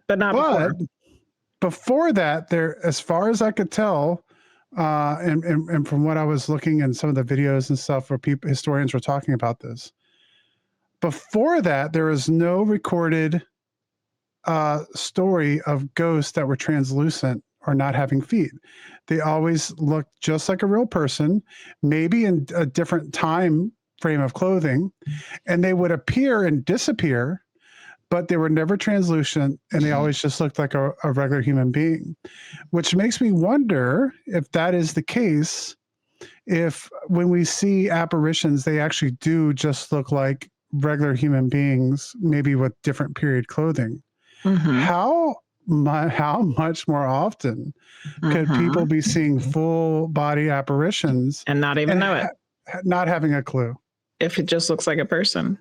[SPEAKER 3] But not before.
[SPEAKER 2] Before that, as far as I could tell, and from what I was looking in some of the videos and stuff where historians were talking about this, before that, there was no recorded story of ghosts that were translucent or not having feet. They always looked just like a real person, maybe in a different time frame of clothing, and they would appear and disappear, but they were never translucent, and they always just looked like a regular human being, which makes me wonder if that is the case, if when we see apparitions, they actually do just look like regular human beings, maybe with different period clothing. How much more often could people be seeing full body apparitions
[SPEAKER 3] and not even know it,
[SPEAKER 2] not having a clue
[SPEAKER 3] if it just looks like a person?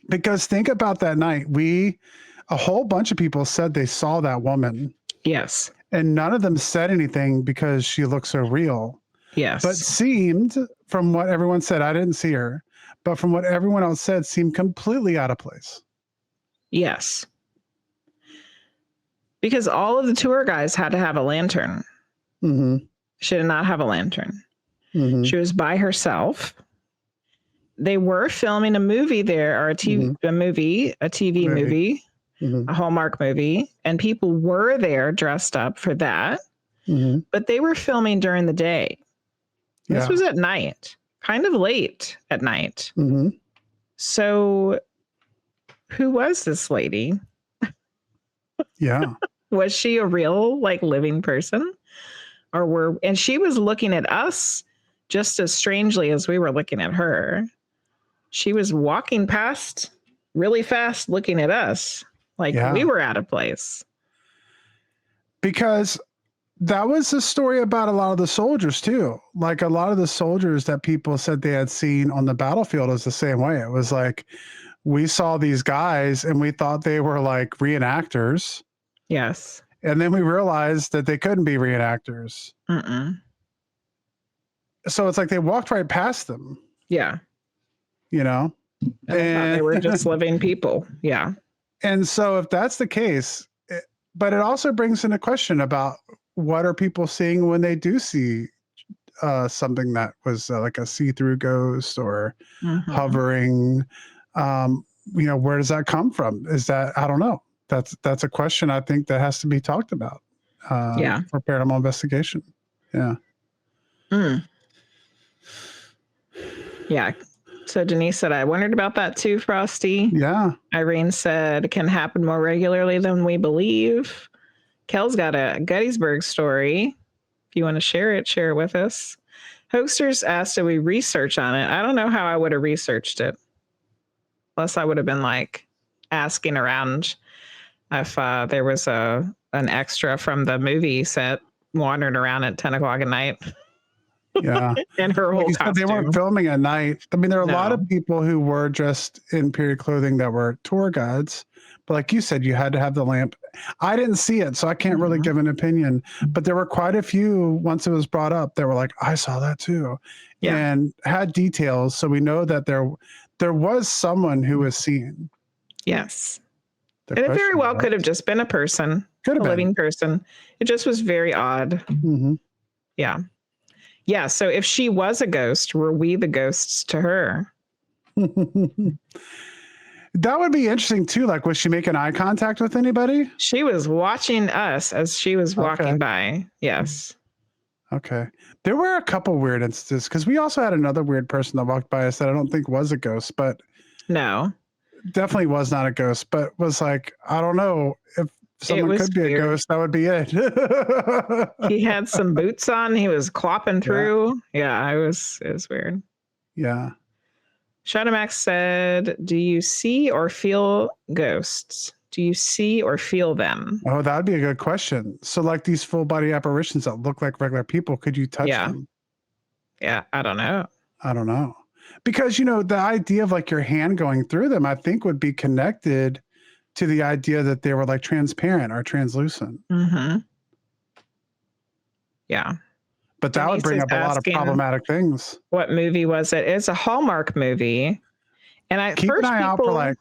[SPEAKER 2] Because think about that night. A whole bunch of people said they saw that woman.
[SPEAKER 3] Yes.
[SPEAKER 2] And none of them said anything because she looked so real.
[SPEAKER 3] Yes.
[SPEAKER 2] But seemed, from what everyone said, I didn't see her, but from what everyone else said, seemed completely out of place.
[SPEAKER 3] Yes. Because all of the tour guys had to have a lantern. She did not have a lantern. She was by herself. They were filming a movie there, or a TV movie, a Hallmark movie, and people were there dressed up for that. But they were filming during the day. This was at night, kind of late at night. So who was this lady?
[SPEAKER 2] Yeah.
[SPEAKER 3] Was she a real, like, living person? And she was looking at us just as strangely as we were looking at her. She was walking past really fast, looking at us like we were out of place.
[SPEAKER 2] Because that was the story about a lot of the soldiers too. Like a lot of the soldiers that people said they had seen on the battlefield is the same way. It was like, we saw these guys and we thought they were like reenactors.
[SPEAKER 3] Yes.
[SPEAKER 2] And then we realized that they couldn't be reenactors. So it's like they walked right past them.
[SPEAKER 3] Yeah.
[SPEAKER 2] You know?
[SPEAKER 3] And I thought they were just living people. Yeah.
[SPEAKER 2] And so if that's the case, but it also brings in a question about what are people seeing when they do see something that was like a see-through ghost or hovering. Where does that come from? Is that, I don't know. That's a question I think that has to be talked about for paranormal investigation. Yeah.
[SPEAKER 3] Yeah. So Denise said, I wondered about that too, Frosty.
[SPEAKER 2] Yeah.
[SPEAKER 3] Irene said, it can happen more regularly than we believe. Kel's got a Gettysburg story. If you want to share it with us. Hoaxers asked, did we research on it? I don't know how I would have researched it. Unless I would have been like asking around if there was an extra from the movie set wandering around at 10 o'clock at night.
[SPEAKER 2] Yeah.
[SPEAKER 3] And her whole costume.
[SPEAKER 2] They weren't filming at night. I mean, there are a lot of people who were dressed in period clothing that were tour guides. But like you said, you had to have the lamp. I didn't see it, so I can't really give an opinion. But there were quite a few, once it was brought up, they were like, I saw that too. Yeah. And had details. So we know that there was someone who was seen.
[SPEAKER 3] Yes. And it very well could have just been a person, living person. It just was very odd. Yeah. Yeah. So if she was a ghost, were we the ghosts to her?
[SPEAKER 2] That would be interesting too. Like, was she making eye contact with anybody?
[SPEAKER 3] She was watching us as she was walking by. Yes.
[SPEAKER 2] Okay. There were a couple weird instances because we also had another weird person that walked by us that I don't think was a ghost, but
[SPEAKER 3] no,
[SPEAKER 2] definitely was not a ghost, but was like, I don't know if someone could be a ghost, that would be it.
[SPEAKER 3] He had some boots on. He was clopping through. Yeah, it was weird.
[SPEAKER 2] Yeah.
[SPEAKER 3] Shadowmax said, do you see or feel ghosts? Do you see or feel them?
[SPEAKER 2] Oh, that would be a good question. So like these full body apparitions that look like regular people, could you touch them?
[SPEAKER 3] Yeah, I don't know.
[SPEAKER 2] Because, the idea of like your hand going through them, I think would be connected to the idea that they were like transparent or translucent.
[SPEAKER 3] Yeah.
[SPEAKER 2] But that would bring up a lot of problematic things.
[SPEAKER 3] What movie was it? It's a Hallmark movie. And
[SPEAKER 2] keep an eye out for like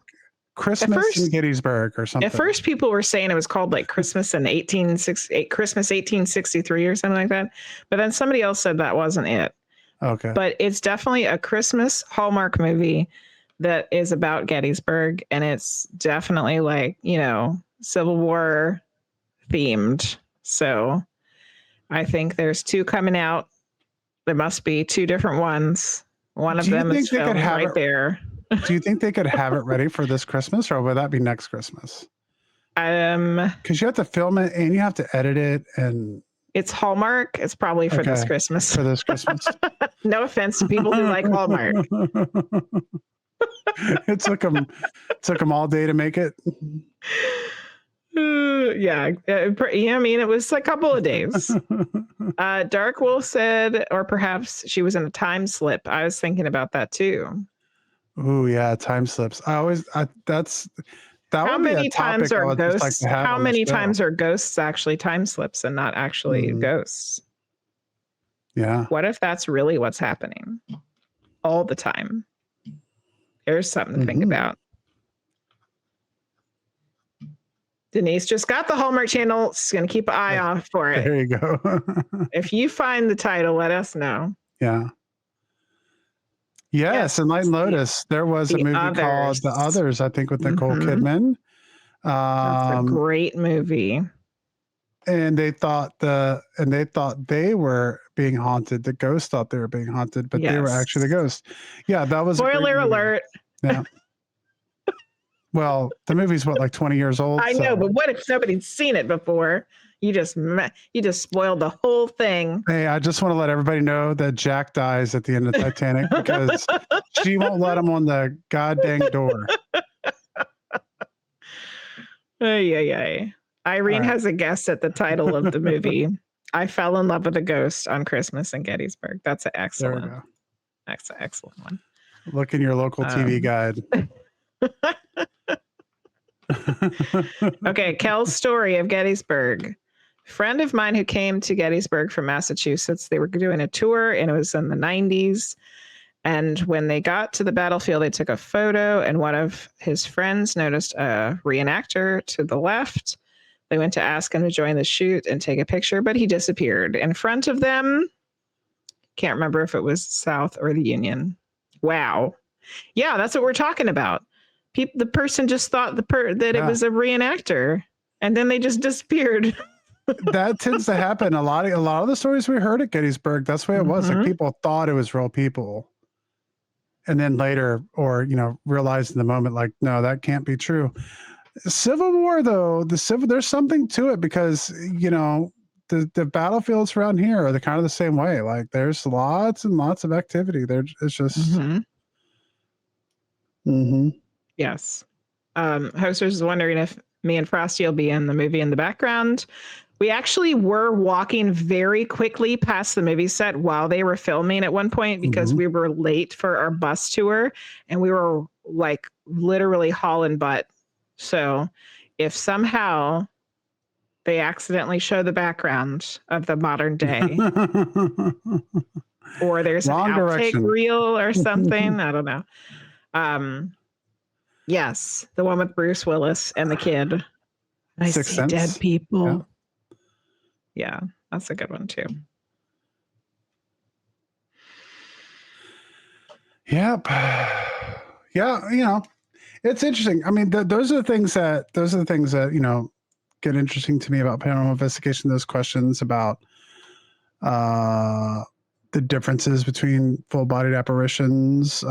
[SPEAKER 2] Christmas in Gettysburg or something.
[SPEAKER 3] At first people were saying it was called like Christmas 1863 or something like that. But then somebody else said that wasn't it.
[SPEAKER 2] Okay.
[SPEAKER 3] But it's definitely a Christmas Hallmark movie that is about Gettysburg. And it's definitely like, Civil War themed. So I think there's 2 coming out. There must be 2 different ones. One of them is filmed right there.
[SPEAKER 2] Do you think they could have it ready for this Christmas, or would that be next Christmas?
[SPEAKER 3] Because
[SPEAKER 2] you have to film it and you have to edit it, and
[SPEAKER 3] it's Hallmark. It's probably for this Christmas.
[SPEAKER 2] For this Christmas.
[SPEAKER 3] No offense to people who like Hallmark.
[SPEAKER 2] It took them all day to make it.
[SPEAKER 3] Yeah. I mean, it was a couple of days. Dark Wolf said, or perhaps she was in a time slip. I was thinking about that too.
[SPEAKER 2] Oh yeah, time slips. How
[SPEAKER 3] many times are ghosts? How many times are ghosts actually time slips and not actually ghosts?
[SPEAKER 2] Yeah.
[SPEAKER 3] What if that's really what's happening all the time? There's something to think about. Denise just got the Hallmark Channel. She's going to keep an eye out for it.
[SPEAKER 2] There you go.
[SPEAKER 3] If you find the title, let us know.
[SPEAKER 2] Yeah. Yes, Enlightened Lotus. There was a movie called The Others, I think, with Nicole Kidman.
[SPEAKER 3] That's a great movie.
[SPEAKER 2] And they thought they were being haunted. The ghost thought they were being haunted, but they were actually the ghost. Yeah, that was
[SPEAKER 3] spoiler alert.
[SPEAKER 2] Yeah. Well, the movie's like 20 years old.
[SPEAKER 3] I know, but what if nobody's seen it before? You just spoiled the whole thing.
[SPEAKER 2] Hey, I just want to let everybody know that Jack dies at the end of Titanic because she won't let him on the goddamn door.
[SPEAKER 3] Irene has a guess at the title of the movie. I fell in love with a ghost on Christmas in Gettysburg. That's an excellent. That's an excellent one.
[SPEAKER 2] Look in your local TV guide.
[SPEAKER 3] Okay, Kel's story of Gettysburg. Friend of mine who came to Gettysburg from Massachusetts, they were doing a tour and it was in the 90s. And when they got to the battlefield, they took a photo, and one of his friends noticed a reenactor to the left. They went to ask him to join the shoot and take a picture, but he disappeared in front of them. Can't remember if it was South or the Union. Wow. Yeah, that's what we're talking about. The person just thought that it was a reenactor, and then they just disappeared.
[SPEAKER 2] That tends to happen a lot of the stories we heard at Gettysburg. That's the way it was. Like, people thought it was real people, and then later, or realized in the moment, like, no, that can't be true. Civil War, though, there's something to it, because the battlefields around here are the kind of the same way. Like, there's lots and lots of activity. It's just.
[SPEAKER 3] Yes. Hosters is wondering if me and Frosty will be in the movie in the background. We actually were walking very quickly past the movie set while they were filming at one point, because we were late for our bus tour, and we were like literally hauling butt. So if somehow they accidentally show the background of the modern day, or there's
[SPEAKER 2] Wrong
[SPEAKER 3] an outtake
[SPEAKER 2] direction.
[SPEAKER 3] reel or something, I don't know. Yes, the one with Bruce Willis and the kid. I
[SPEAKER 2] Sixth
[SPEAKER 3] see
[SPEAKER 2] Sense.
[SPEAKER 3] dead people. Yeah, that's a good one too.
[SPEAKER 2] Yep. Yeah, it's interesting. I mean, those are the things that get interesting to me about paranormal investigation. Those questions about the differences between full-bodied apparitions.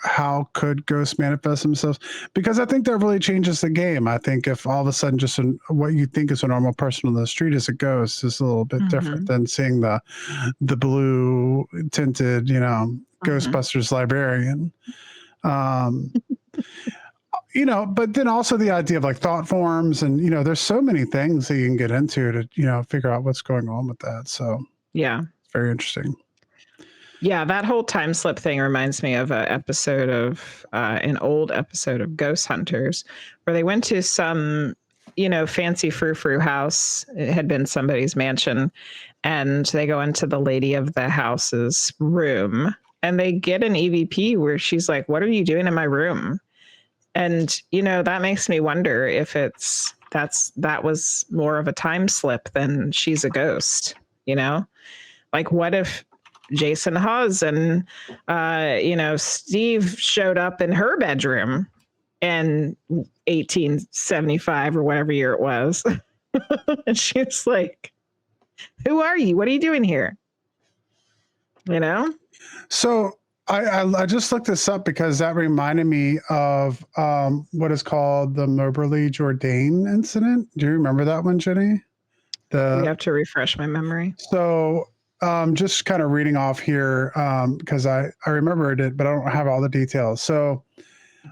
[SPEAKER 2] How could ghosts manifest themselves? Because I think that really changes the game. I think if all of a sudden just what you think is a normal person on the street is a ghost is a little bit different than seeing the blue tinted, Ghostbusters librarian. But then also the idea of like thought forms, and there's so many things that you can get into to figure out what's going on with that. So
[SPEAKER 3] yeah,
[SPEAKER 2] it's very interesting.
[SPEAKER 3] Yeah, that whole time slip thing reminds me of an old episode of Ghost Hunters, where they went to some, fancy frou-frou house. It had been somebody's mansion, and they go into the lady of the house's room, and they get an EVP where she's like, "What are you doing in my room?" And that makes me wonder if that was more of a time slip than she's a ghost. Like, what if Jason Hawes and Steve showed up in her bedroom in 1875 or whatever year it was, and she was like, "Who are you? What are you doing here?"
[SPEAKER 2] So I just looked this up because that reminded me of what is called the Moberly Jourdain incident. Do you remember that one, Jenny?
[SPEAKER 3] You have to refresh my memory.
[SPEAKER 2] So just kind of reading off here, because I remembered it, but I don't have all the details. So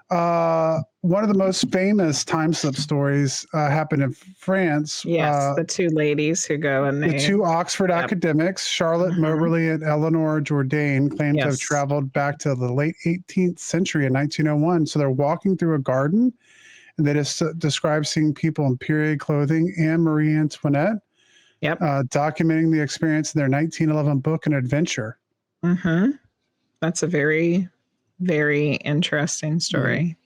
[SPEAKER 2] one of the most famous time slip stories happened in France.
[SPEAKER 3] Yes, the two ladies who go and
[SPEAKER 2] the two Oxford academics, Charlotte Moberly and Eleanor Jourdain, claim to have traveled back to the late 18th century in 1901. So they're walking through a garden, and they just describe seeing people in period clothing and Marie Antoinette.
[SPEAKER 3] Yep.
[SPEAKER 2] Documenting the experience in their 1911 book, An Adventure.
[SPEAKER 3] That's a very, very interesting story.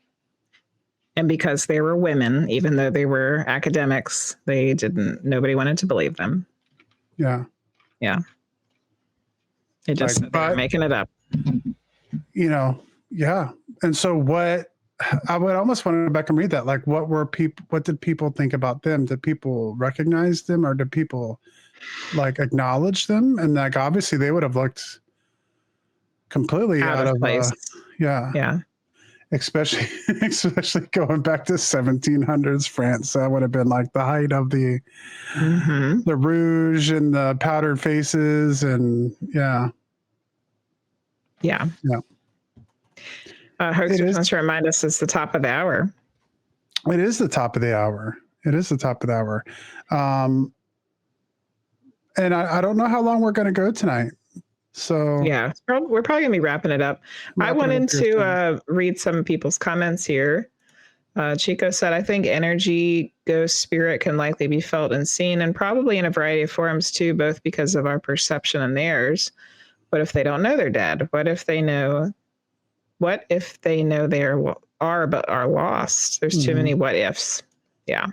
[SPEAKER 3] And because they were women, even though they were academics, nobody wanted to believe them.
[SPEAKER 2] Yeah.
[SPEAKER 3] Yeah. They just said they were making it up.
[SPEAKER 2] Yeah. And so I would almost want to go back and read that. Like, what did people think about them? Did people recognize them, or did people like acknowledge them? And like, obviously they would have looked completely out of
[SPEAKER 3] place.
[SPEAKER 2] Yeah. Especially going back to 1700s France. That would have been like the height of the rouge and the powdered faces. And yeah.
[SPEAKER 3] Host wants to remind us it's the top of the hour.
[SPEAKER 2] It is the top of the hour. And I don't know how long we're going to go tonight. So
[SPEAKER 3] yeah, we're probably going to be wrapping it up. I wanted to read some people's comments here. Chico said, I think energy, ghost, spirit can likely be felt and seen, and probably in a variety of forms too, both because of our perception and theirs. What if they don't know they're dead? What if they know they are but are lost? There's too many what ifs. Yeah.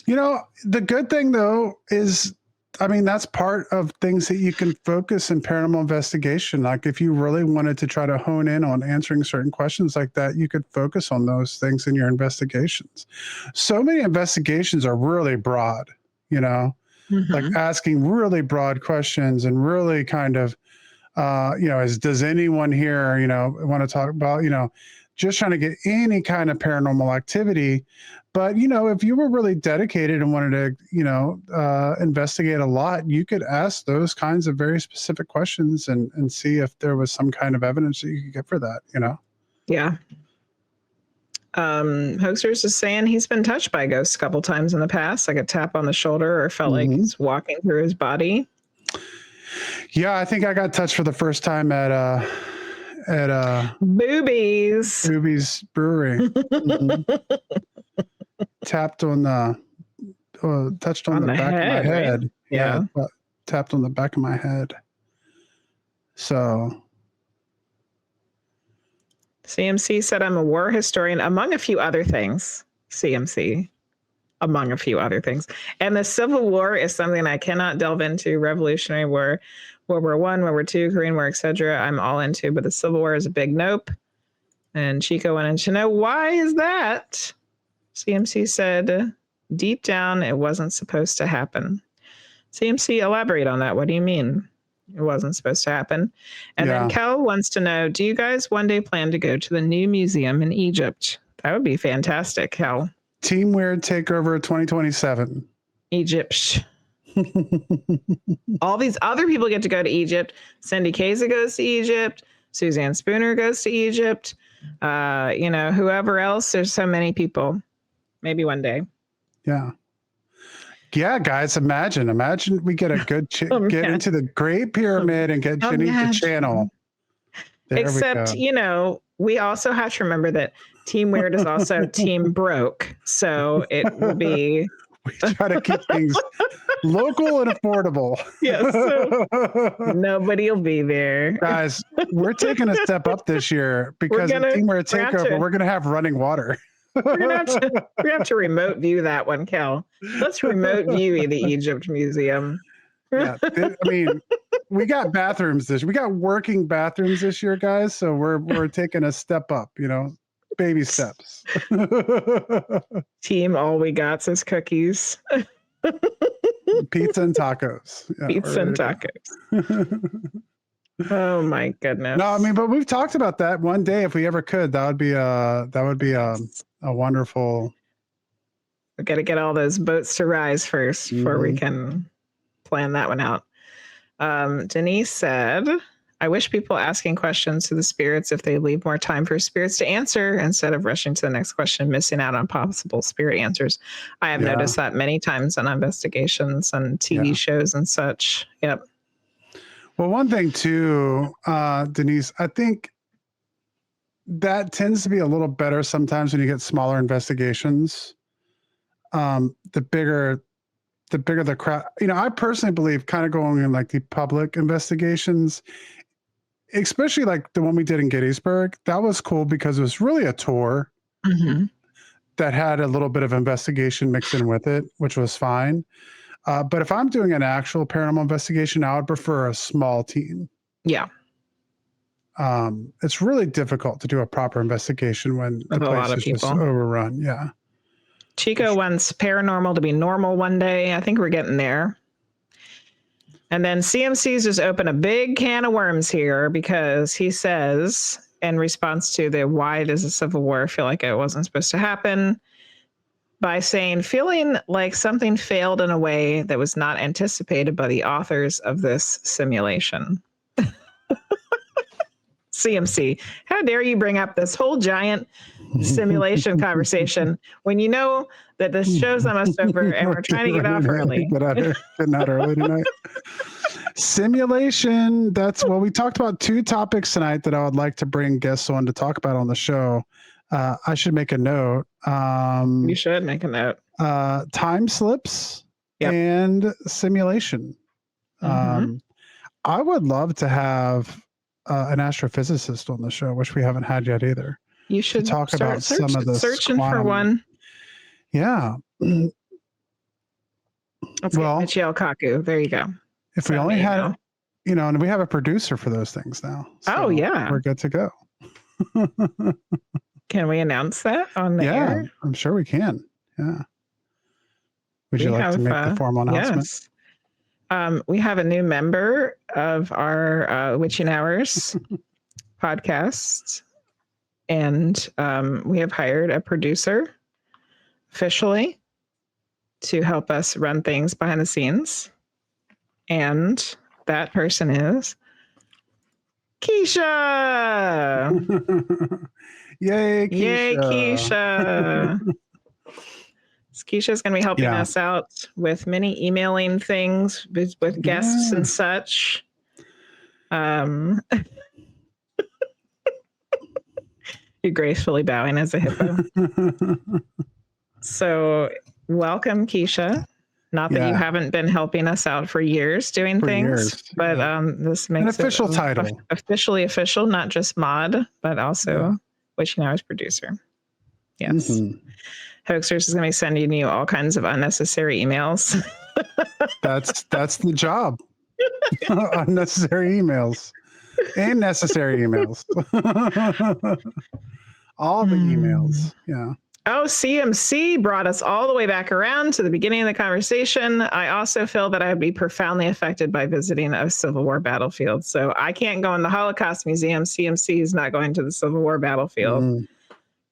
[SPEAKER 2] The good thing though is, I mean, that's part of things that you can focus in paranormal investigation. Like if you really wanted to try to hone in on answering certain questions like that, you could focus on those things in your investigations. So many investigations are really broad, like asking really broad questions and really kind of, does anyone here, want to talk about, just trying to get any kind of paranormal activity. But, if you were really dedicated and wanted to, investigate a lot, you could ask those kinds of very specific questions and see if there was some kind of evidence that you could get for that,
[SPEAKER 3] Yeah. Hoaxers is saying he's been touched by ghosts a couple times in the past, like a tap on the shoulder or felt like he's walking through his body.
[SPEAKER 2] Yeah, I think I got touched for the first time at Boobies Brewery. Tapped on touched on the back of my head. Right?
[SPEAKER 3] Yeah.
[SPEAKER 2] Tapped on the back of my head. So
[SPEAKER 3] CMC said, I'm a war historian, among a few other things. CMC, among a few other things. And the Civil War is something I cannot delve into. Revolutionary War, World War I, World War II, Korean War, etc. I'm all into, but the Civil War is a big nope. And Chico wanted to know, why is that? CMC said, deep down, it wasn't supposed to happen. CMC, elaborate on that. What do you mean it wasn't supposed to happen? And then Kel wants to know, do you guys one day plan to go to the new museum in Egypt? That would be fantastic, Kel.
[SPEAKER 2] Team Weird Takeover 2027.
[SPEAKER 3] Egypt. All these other people get to go to Egypt. Cindy Kaza goes to Egypt. Suzanne Spooner goes to Egypt. Whoever else. There's so many people. Maybe one day.
[SPEAKER 2] Yeah. Yeah, guys, imagine we get a good get into the Great Pyramid and get Jenny the channel.
[SPEAKER 3] Except, we also have to remember that Team Weird is also Team Broke. So it will be...
[SPEAKER 2] We try to keep things local and affordable.
[SPEAKER 3] Yes. So nobody will be there.
[SPEAKER 2] Guys, we're taking a step up this year because of Team Weird Takeover, we're going to have running water.
[SPEAKER 3] We're gonna have to remote view that one, Kel. Let's remote view the Egypt Museum.
[SPEAKER 2] Yeah, I mean, we got working bathrooms this year, guys. So we're taking a step up, baby steps.
[SPEAKER 3] Team, all we got is cookies,
[SPEAKER 2] pizza and tacos. Yeah,
[SPEAKER 3] pizza and tacos. Oh my goodness.
[SPEAKER 2] No, I mean, but we've talked about that one day if we ever could. That would be a wonderful.
[SPEAKER 3] We got to get all those boats to rise first before we can plan that one out. Denise said, I wish people asking questions to the spirits if they leave more time for spirits to answer instead of rushing to the next question, missing out on possible spirit answers. I have noticed that many times on investigations and TV shows and such. Yep.
[SPEAKER 2] Well, one thing too, Denise, I think that tends to be a little better sometimes when you get smaller investigations. The bigger the crowd. I personally believe kind of going in like the public investigations, especially like the one we did in Gettysburg, that was cool because it was really a tour that had a little bit of investigation mixed in with it, which was fine. But if I'm doing an actual paranormal investigation, I would prefer a small team.
[SPEAKER 3] Yeah.
[SPEAKER 2] It's really difficult to do a proper investigation when the place is just overrun. Yeah.
[SPEAKER 3] Chico wants paranormal to be normal one day. I think we're getting there. And then CMC's just opened a big can of worms here because he says, in response to the why does the Civil War feel like it wasn't supposed to happen, by saying, feeling like something failed in a way that was not anticipated by the authors of this simulation. CMC, how dare you bring up this whole giant simulation conversation when you know that the show's almost over and we're trying to get off early.
[SPEAKER 2] Getting out early tonight. Simulation. We talked about 2 topics tonight that I would like to bring guests on to talk about on the show. I should make a note.
[SPEAKER 3] You should make a note.
[SPEAKER 2] Time slips and simulation. I would love to have an astrophysicist on the show, which we haven't had yet either,
[SPEAKER 3] You
[SPEAKER 2] to
[SPEAKER 3] should
[SPEAKER 2] talk about
[SPEAKER 3] start
[SPEAKER 2] some of this
[SPEAKER 3] searching for
[SPEAKER 2] quantum.
[SPEAKER 3] one.
[SPEAKER 2] Yeah.
[SPEAKER 3] Let's
[SPEAKER 2] Well,
[SPEAKER 3] get Michio Kaku. There you go.
[SPEAKER 2] if we
[SPEAKER 3] Send
[SPEAKER 2] only
[SPEAKER 3] me an
[SPEAKER 2] had,
[SPEAKER 3] email.
[SPEAKER 2] and we have a producer for those things now.
[SPEAKER 3] Oh, yeah.
[SPEAKER 2] We're good to go.
[SPEAKER 3] Can we announce that on the
[SPEAKER 2] Yeah,
[SPEAKER 3] air?
[SPEAKER 2] I'm sure we can. Yeah. Would
[SPEAKER 3] We
[SPEAKER 2] you like to
[SPEAKER 3] have,
[SPEAKER 2] make the formal announcement?
[SPEAKER 3] Yes. We have a new member of our Witching Hours podcast, and we have hired a producer officially to help us run things behind the scenes. And that person is Keisha.
[SPEAKER 2] Yay, Keisha.
[SPEAKER 3] Yay, Keisha. Keisha's going to be helping
[SPEAKER 2] Yeah.
[SPEAKER 3] us out with many emailing things with guests
[SPEAKER 2] Yeah.
[SPEAKER 3] and such. You're gracefully bowing as a hippo. So welcome, Keisha. Not that you
[SPEAKER 2] Yeah.
[SPEAKER 3] haven't been helping us out for years doing
[SPEAKER 2] For
[SPEAKER 3] things,
[SPEAKER 2] years,
[SPEAKER 3] but
[SPEAKER 2] yeah.
[SPEAKER 3] this
[SPEAKER 2] An
[SPEAKER 3] makes
[SPEAKER 2] official
[SPEAKER 3] it
[SPEAKER 2] title.
[SPEAKER 3] officially official, not just mod, but also
[SPEAKER 2] Yeah.
[SPEAKER 3] Witching Hours producer. Yes.
[SPEAKER 2] Mhm.
[SPEAKER 3] Hoaxers is going to be sending you all kinds of unnecessary emails.
[SPEAKER 2] That's the job. Unnecessary emails and necessary emails. All the emails. Yeah.
[SPEAKER 3] Oh, CMC brought us all the way back around to the beginning of the conversation. I also feel that I would be profoundly affected by visiting a Civil War battlefield. So I can't go in the Holocaust Museum. CMC is not going to the Civil War battlefield.
[SPEAKER 2] Mm.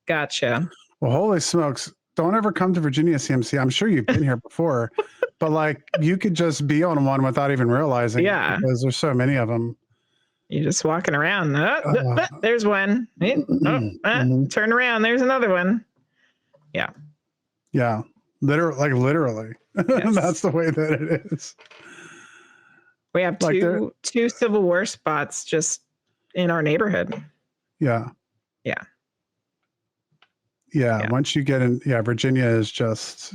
[SPEAKER 3] Gotcha.
[SPEAKER 2] Well, holy smokes. Don't ever come to Virginia, CMC. I'm sure you've been here before, but like you could just be on one without even realizing
[SPEAKER 3] Yeah.
[SPEAKER 2] it because there's so many of them.
[SPEAKER 3] You're just walking around. There's one. Turn around. There's another one. Yeah.
[SPEAKER 2] Yeah. Literally.
[SPEAKER 3] Yes.
[SPEAKER 2] That's the way that it is.
[SPEAKER 3] We have
[SPEAKER 2] Like
[SPEAKER 3] two Civil War spots just in our neighborhood.
[SPEAKER 2] Yeah.
[SPEAKER 3] Yeah.
[SPEAKER 2] Yeah. Once you get in, Virginia is just,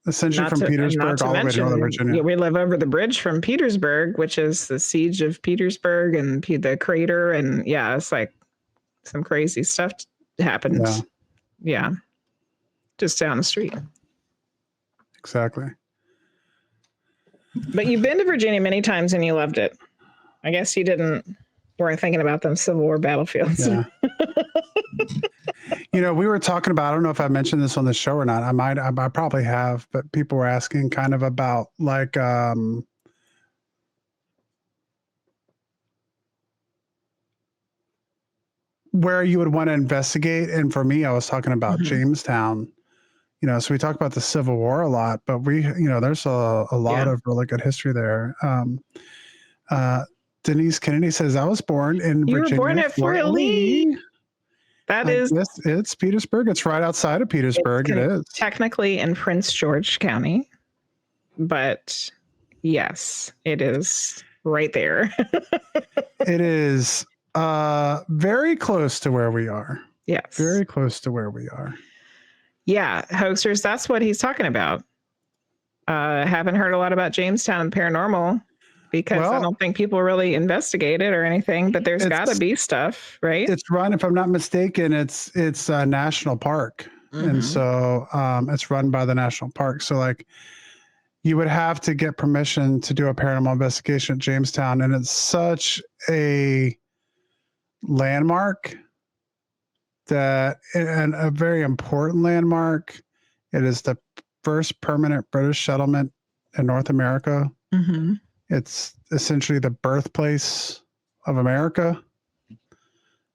[SPEAKER 2] essentially from Petersburg all the way to Northern Virginia.
[SPEAKER 3] Yeah, we live over the bridge from Petersburg, which is the siege of Petersburg and the crater. And it's like some crazy stuff happened. Yeah. Just down the street.
[SPEAKER 2] Exactly.
[SPEAKER 3] But you've been to Virginia many times and you loved it. I guess you weren't thinking about them Civil War battlefields.
[SPEAKER 2] Yeah. We were talking about, I don't know if I mentioned this on the show or not. I probably have, but people were asking kind of about like, where you would want to investigate. And for me, I was talking about Jamestown, so we talk about the Civil War a lot, but there's a lot of really good history there. Denise Kennedy says, I was born in Virginia.
[SPEAKER 3] You were born at Fort Lee.
[SPEAKER 2] It's Petersburg. It's right outside of Petersburg. It is
[SPEAKER 3] technically in Prince George County, but yes, it is right there.
[SPEAKER 2] It is very close to where we are.
[SPEAKER 3] Yes.
[SPEAKER 2] Very close to where we are.
[SPEAKER 3] Yeah, hoaxers, that's what he's talking about. Haven't heard a lot about Jamestown and paranormal because I don't think people really investigate it or anything, but there's got to be stuff, right?
[SPEAKER 2] It's run, if I'm not mistaken, it's a national park. And so it's run by the national park. So like you would have to get permission to do a paranormal investigation at Jamestown. And it's such a landmark and a very important landmark. It is the first permanent British settlement in North America. It's essentially the birthplace of America.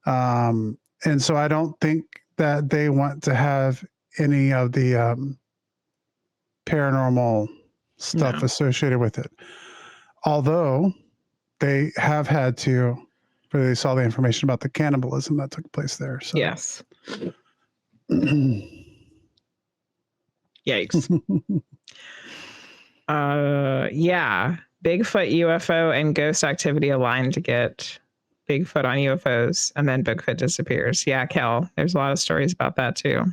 [SPEAKER 2] And so I don't think that they want to have any of the paranormal stuff associated with it. Although they have had to, but they saw the information about the cannibalism that took place there. So.
[SPEAKER 3] Yes. Yikes. Bigfoot, UFO, and ghost activity align to get Bigfoot on UFOs, and then Bigfoot disappears. Yeah, Kel, there's a lot of stories about that too.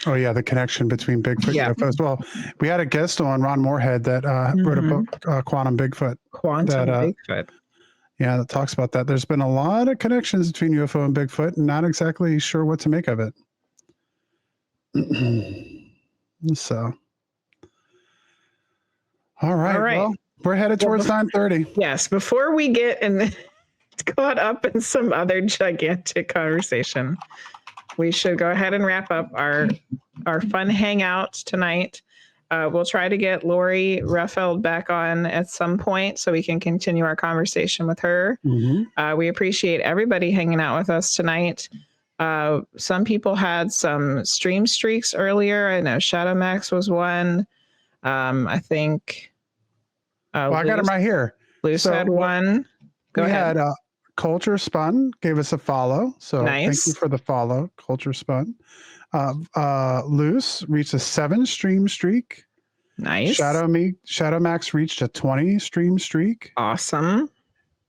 [SPEAKER 2] Oh yeah, the connection between Bigfoot
[SPEAKER 3] Yeah.
[SPEAKER 2] and UFOs. Well, we had a guest on, Ron Moorhead, that wrote a book, Quantum Bigfoot.
[SPEAKER 3] Quantum Bigfoot.
[SPEAKER 2] Yeah, that talks about that. There's been a lot of connections between UFO and Bigfoot, and not exactly sure what to make of it. So, all right. Well, we're headed towards 9:30.
[SPEAKER 3] Yes, before we get caught up in some other gigantic conversation, we should go ahead and wrap up our fun hangout tonight. We'll try to get Lori Ruffeld back on at some point so we can continue our conversation with her. We appreciate everybody hanging out with us tonight. Some people had some stream streaks earlier. I know Shadow Max was one. I think.
[SPEAKER 2] Well, I got him right here.
[SPEAKER 3] Luce had one. Go ahead.
[SPEAKER 2] We had Culture Spun gave us a follow. So
[SPEAKER 3] nice.
[SPEAKER 2] Thank you for the follow, Culture Spun. Luce reached a 7 stream streak.
[SPEAKER 3] Nice.
[SPEAKER 2] Shadow Max reached a 20 stream streak.
[SPEAKER 3] Awesome.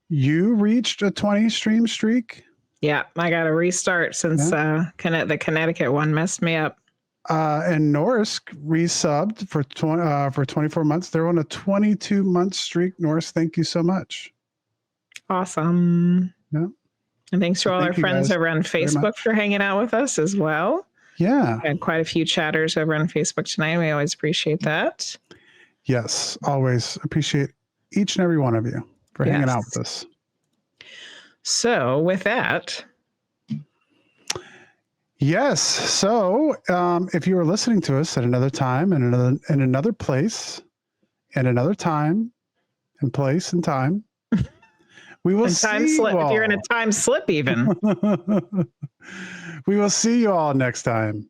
[SPEAKER 2] You reached a 20 stream streak.
[SPEAKER 3] Yeah, I got to restart since the Connecticut one messed me up.
[SPEAKER 2] And Norris resubbed for 24 months. They're on a 22-month streak. Norris, thank you so much.
[SPEAKER 3] Awesome.
[SPEAKER 2] Yeah.
[SPEAKER 3] And thanks to all our friends over on Facebook for hanging out with us as well.
[SPEAKER 2] Yeah.
[SPEAKER 3] We had quite a few chatters over on Facebook tonight. We always appreciate that.
[SPEAKER 2] Yes, always appreciate each and every one of you for hanging out with us.
[SPEAKER 3] So with that.
[SPEAKER 2] Yes. So if you were listening to us at another time and another place and another time and place and time, we will see you all.
[SPEAKER 3] If you're in a time slip even.
[SPEAKER 2] We will see you all next time.